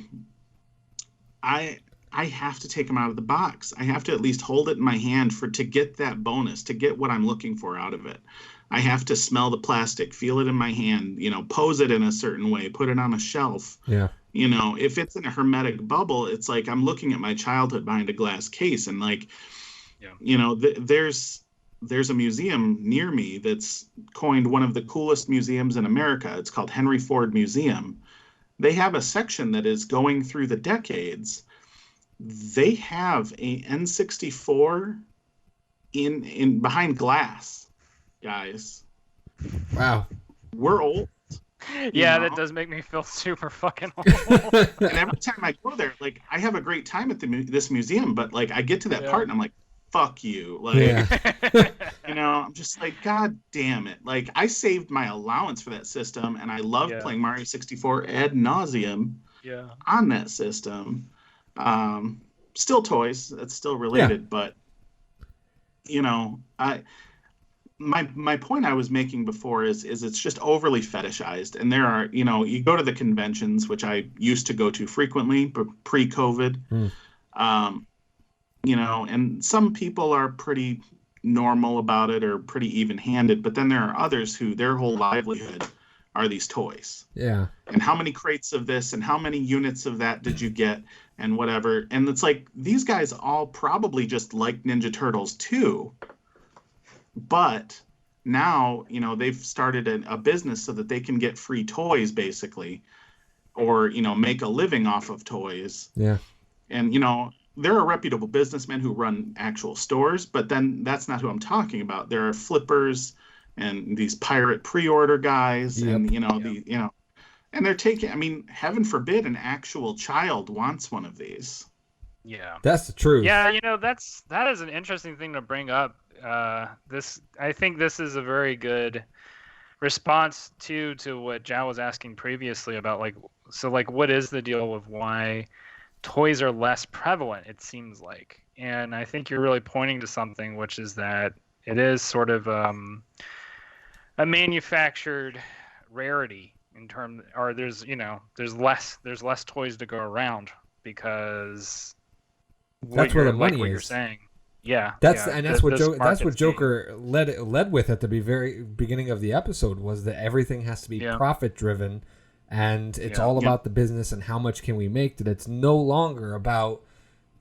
Speaker 2: have to take them out of the box. I have to at least hold it in my hand to get that bonus, to get what I'm looking for out of it. I have to smell the plastic, feel it in my hand, pose it in a certain way, put it on a shelf.
Speaker 1: Yeah.
Speaker 2: If it's in a hermetic bubble, it's like I'm looking at my childhood behind a glass case, and there's a museum near me that's coined one of the coolest museums in America. It's called Henry Ford Museum. They have a section that is going through the decades. They have a N64 in behind glass. Guys,
Speaker 1: wow,
Speaker 2: we're old.
Speaker 3: Yeah, that does make me feel super fucking old.
Speaker 2: And every time I go there, I have a great time at this museum, but I get to that part and I'm like, fuck you, I'm just like, god damn it. I saved my allowance for that system, and I loved playing Mario 64 ad nauseum on that system. Still toys, that's still related, but my point I was making before is it's just overly fetishized. And there are, you go to the conventions, which I used to go to frequently, but pre-COVID, and some people are pretty normal about it or pretty even-handed, but then there are others who their whole livelihood are these toys.
Speaker 1: Yeah.
Speaker 2: And how many crates of this and how many units of that did you get and whatever. And it's like, these guys all probably just like Ninja Turtles too. But now, they've started a business so that they can get free toys, basically, or, make a living off of toys.
Speaker 1: Yeah.
Speaker 2: And, there are reputable businessmen who run actual stores, but then that's not who I'm talking about. There are flippers and these pirate pre-order guys and, and they're taking, heaven forbid an actual child wants one of these.
Speaker 3: Yeah.
Speaker 1: That's the truth.
Speaker 3: Yeah, that is an interesting thing to bring up. I think this is a very good response to what Jao was asking previously about what is the deal with why toys are less prevalent, it seems like. And I think you're really pointing to something, which is that it is sort of a manufactured rarity or there's less toys to go around because
Speaker 1: that's where the money is.
Speaker 3: What you're saying. Yeah,
Speaker 1: that's what Joker led with at the very beginning of the episode, was that everything has to be profit driven, and it's all about the business and how much can we make. That it's no longer about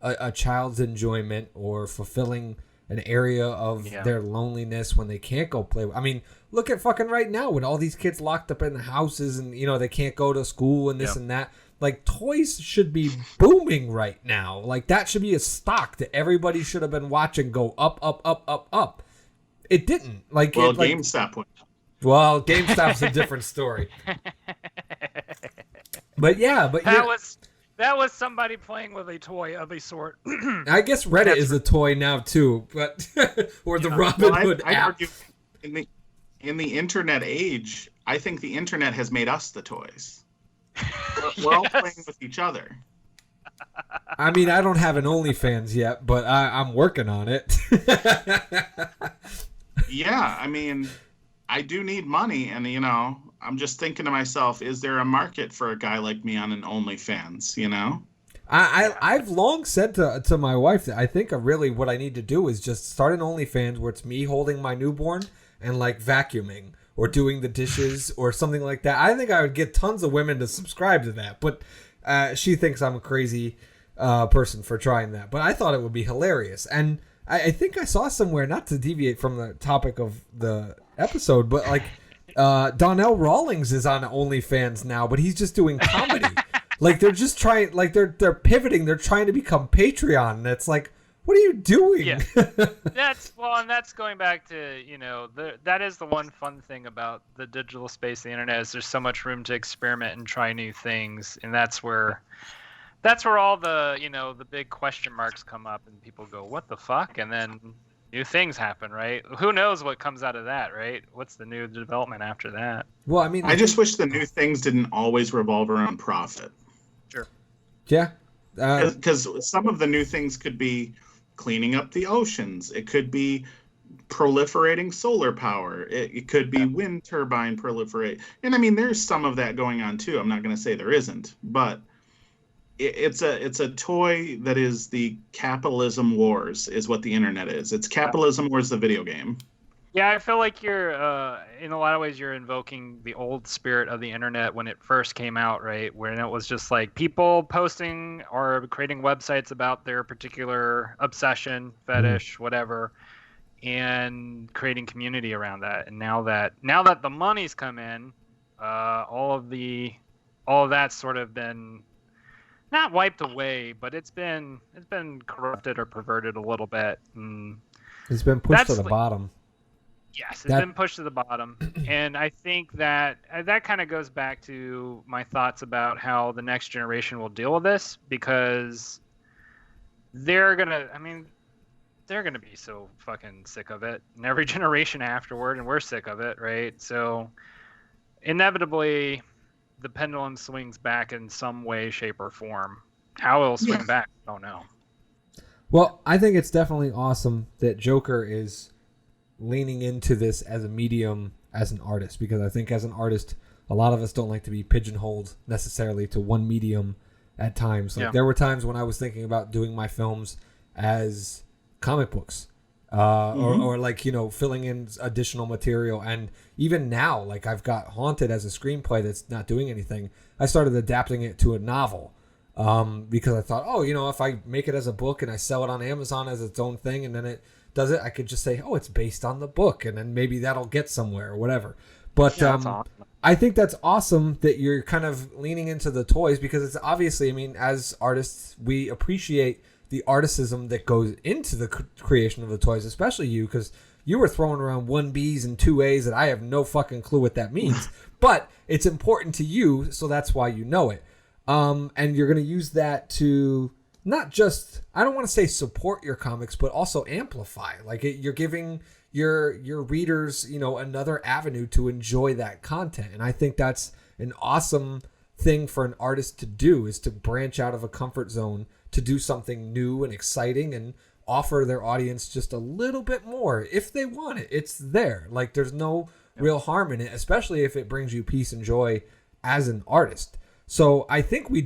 Speaker 1: a child's enjoyment or fulfilling an area of their loneliness when they can't go play. I mean, look at fucking right now with all these kids locked up in the houses and, you know, they can't go to school and this and that. Like, toys should be booming right now. Like, that should be a stock that everybody should have been watching go up, up, up, up, up. It didn't. Like,
Speaker 2: well, GameStop went up.
Speaker 1: Well, GameStop's a different story. But yeah, but
Speaker 3: that was somebody playing with a toy of a sort.
Speaker 1: I guess Reddit is a toy now too, but or the Robin Hood
Speaker 2: I'd
Speaker 1: app.
Speaker 2: argue in the internet age, I think the internet has made us the toys. We're all playing with each other.
Speaker 1: I mean, I don't have an OnlyFans yet, but I'm working on it.
Speaker 2: Yeah, I mean, I do need money, and you know, I'm just thinking to myself, is there a market for a guy like me on an OnlyFans? You know,
Speaker 1: I've long said to my wife that I think really what I need to do is just start an OnlyFans where it's me holding my newborn and like vacuuming or doing the dishes or something like that. I think I would get tons of women to subscribe to that, but she thinks I'm a crazy person for trying that. But I thought it would be hilarious, and I think I saw somewhere, not to deviate from the topic of the episode, but like Donnell Rawlings is on OnlyFans now, but he's just doing comedy. Like they're just trying, like they're pivoting. They're trying to become Patreon. And it's like, what are you doing?
Speaker 3: Yeah, and that's going back to, you know, that is the one fun thing about the digital space, the internet, is there's so much room to experiment and try new things, and that's where all the, you know, the big question marks come up and people go, what the fuck? And then new things happen, right? Who knows what comes out of that, right? What's the new development after that?
Speaker 1: Well, I mean,
Speaker 2: I just wish the new things didn't always revolve around profit.
Speaker 3: Sure.
Speaker 1: Yeah.
Speaker 2: Because some of the new things could be cleaning up the oceans. It could be proliferating solar power. It could be wind turbine proliferate. And I mean, there's some of that going on too. I'm not going to say there isn't, but it's a toy that is the capitalism wars, is what the internet is. It's capitalism wars, the video game.
Speaker 3: Yeah, I feel like you're, in a lot of ways, you're invoking the old spirit of the internet when it first came out, right? When it was just like people posting or creating websites about their particular obsession, fetish, whatever, and creating community around that. And now that the money's come in, all of that's sort of been not wiped away, but it's been corrupted or perverted a little bit. And
Speaker 1: it's been pushed to the bottom.
Speaker 3: Yes, it's been pushed to the bottom, and I think that kind of goes back to my thoughts about how the next generation will deal with this, because they're gonna be so fucking sick of it, and every generation afterward, and we're sick of it, right? So inevitably, the pendulum swings back in some way, shape, or form. How it'll swing back, I don't know.
Speaker 1: Well, I think it's definitely awesome that Joker is leaning into this as a medium, as an artist, because I think as an artist, a lot of us don't like to be pigeonholed necessarily to one medium at times. Like there were times when I was thinking about doing my films as comic books, or like, you know, filling in additional material. And even now, like I've got Haunted as a screenplay that's not doing anything. I started adapting it to a novel because I thought, oh, you know, if I make it as a book and I sell it on Amazon as its own thing, and then it does it, I could just say, oh, it's based on the book, and then maybe that'll get somewhere or whatever. But
Speaker 3: awesome.
Speaker 1: I think that's awesome that you're kind of leaning into the toys, because it's obviously, I mean, as artists, we appreciate the articism that goes into the creation of the toys, especially you, because you were throwing around 1Bs and 2As that I have no fucking clue what that means. But it's important to you, so that's why you know it. And you're going to use that to not just, I don't want to say support your comics, but also amplify. Like you're giving your readers, you know, another avenue to enjoy that content. And I think that's an awesome thing for an artist to do, is to branch out of a comfort zone, to do something new and exciting and offer their audience just a little bit more. If they want it, it's there. Like there's no real harm in it, especially if it brings you peace and joy as an artist. So I think we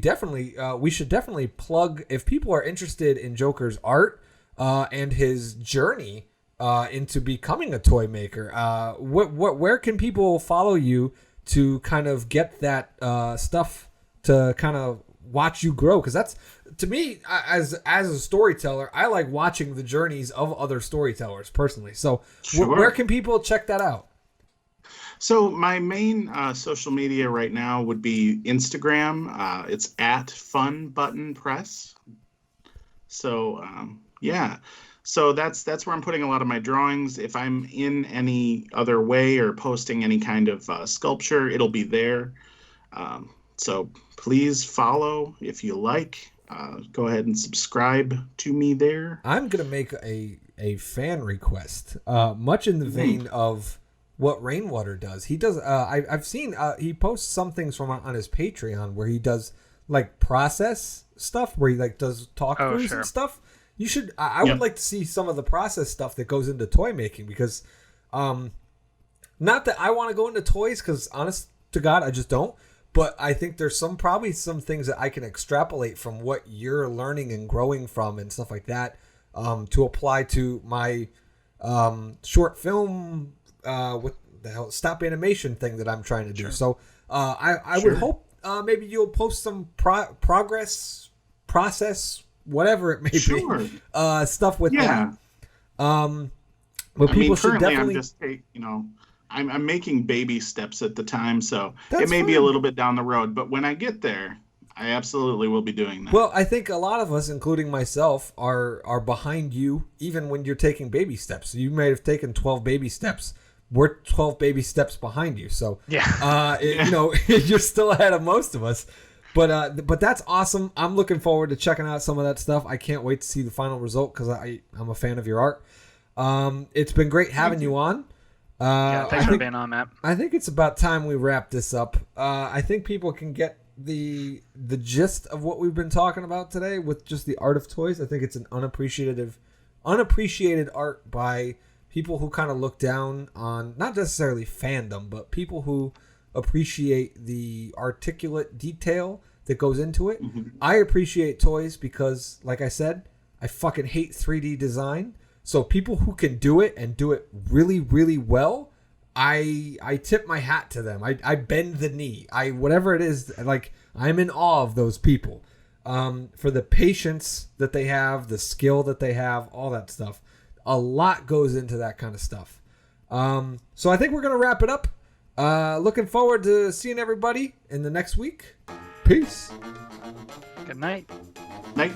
Speaker 1: should definitely plug, if people are interested in Joker's art and his journey into becoming a toy maker. Where can people follow you to kind of get that stuff to kind of watch you grow, because that's, to me, as a storyteller, I like watching the journeys of other storytellers personally. So
Speaker 2: Sure.
Speaker 1: where can people check that out?
Speaker 2: So my main social media right now would be Instagram. It's at Fun Button Press. So yeah, so that's where I'm putting a lot of my drawings. If I'm in any other way or posting any kind of sculpture, it'll be there. So please follow if you like. Go ahead and subscribe to me there.
Speaker 1: I'm gonna make a fan request, much in the vein of what Rainwater does. He does. I've seen he posts some things from on his Patreon where he does like process stuff, where he like does talkthroughs and stuff. You should. I would like to see some of the process stuff that goes into toy making, because, not that I want to go into toys, because honest to God, I just don't. But I think there's probably some things that I can extrapolate from what you're learning and growing from and stuff like that, to apply to my short film with the hell stop animation thing that I'm trying to do. So I would hope maybe you'll post some process, whatever it may be, stuff with that. But people should definitely.
Speaker 2: I'm just, I'm making baby steps at the time, so
Speaker 1: That's
Speaker 2: it may be a
Speaker 1: fine.
Speaker 2: little bit down the road. But when I get there, I absolutely will be doing that.
Speaker 1: Well, I think a lot of us, including myself, are behind you, even when you're taking baby steps. You may have taken 12 baby steps. We're 12 baby steps behind you, so you're still ahead of most of us. But that's awesome. I'm looking forward to checking out some of that stuff. I can't wait to see the final result, because I'm a fan of your art. It's been great having you on.
Speaker 3: Thanks for being on, Matt. I
Speaker 1: think it's about time we wrap this up. I think people can get the gist of what we've been talking about today with just the art of toys. I think it's an unappreciated art by people who kind of look down on, not necessarily fandom, but people who appreciate the articulate detail that goes into it.
Speaker 2: Mm-hmm.
Speaker 1: I appreciate toys because, like I said, I fucking hate 3D design. So people who can do it and do it really, really well, I tip my hat to them. I bend the knee. Whatever it is, like, I'm in awe of those people, for the patience that they have, the skill that they have, all that stuff. A lot goes into that kind of stuff. So I think we're going to wrap it up. Looking forward to seeing everybody in the next week. Peace.
Speaker 3: Good night.
Speaker 2: Night.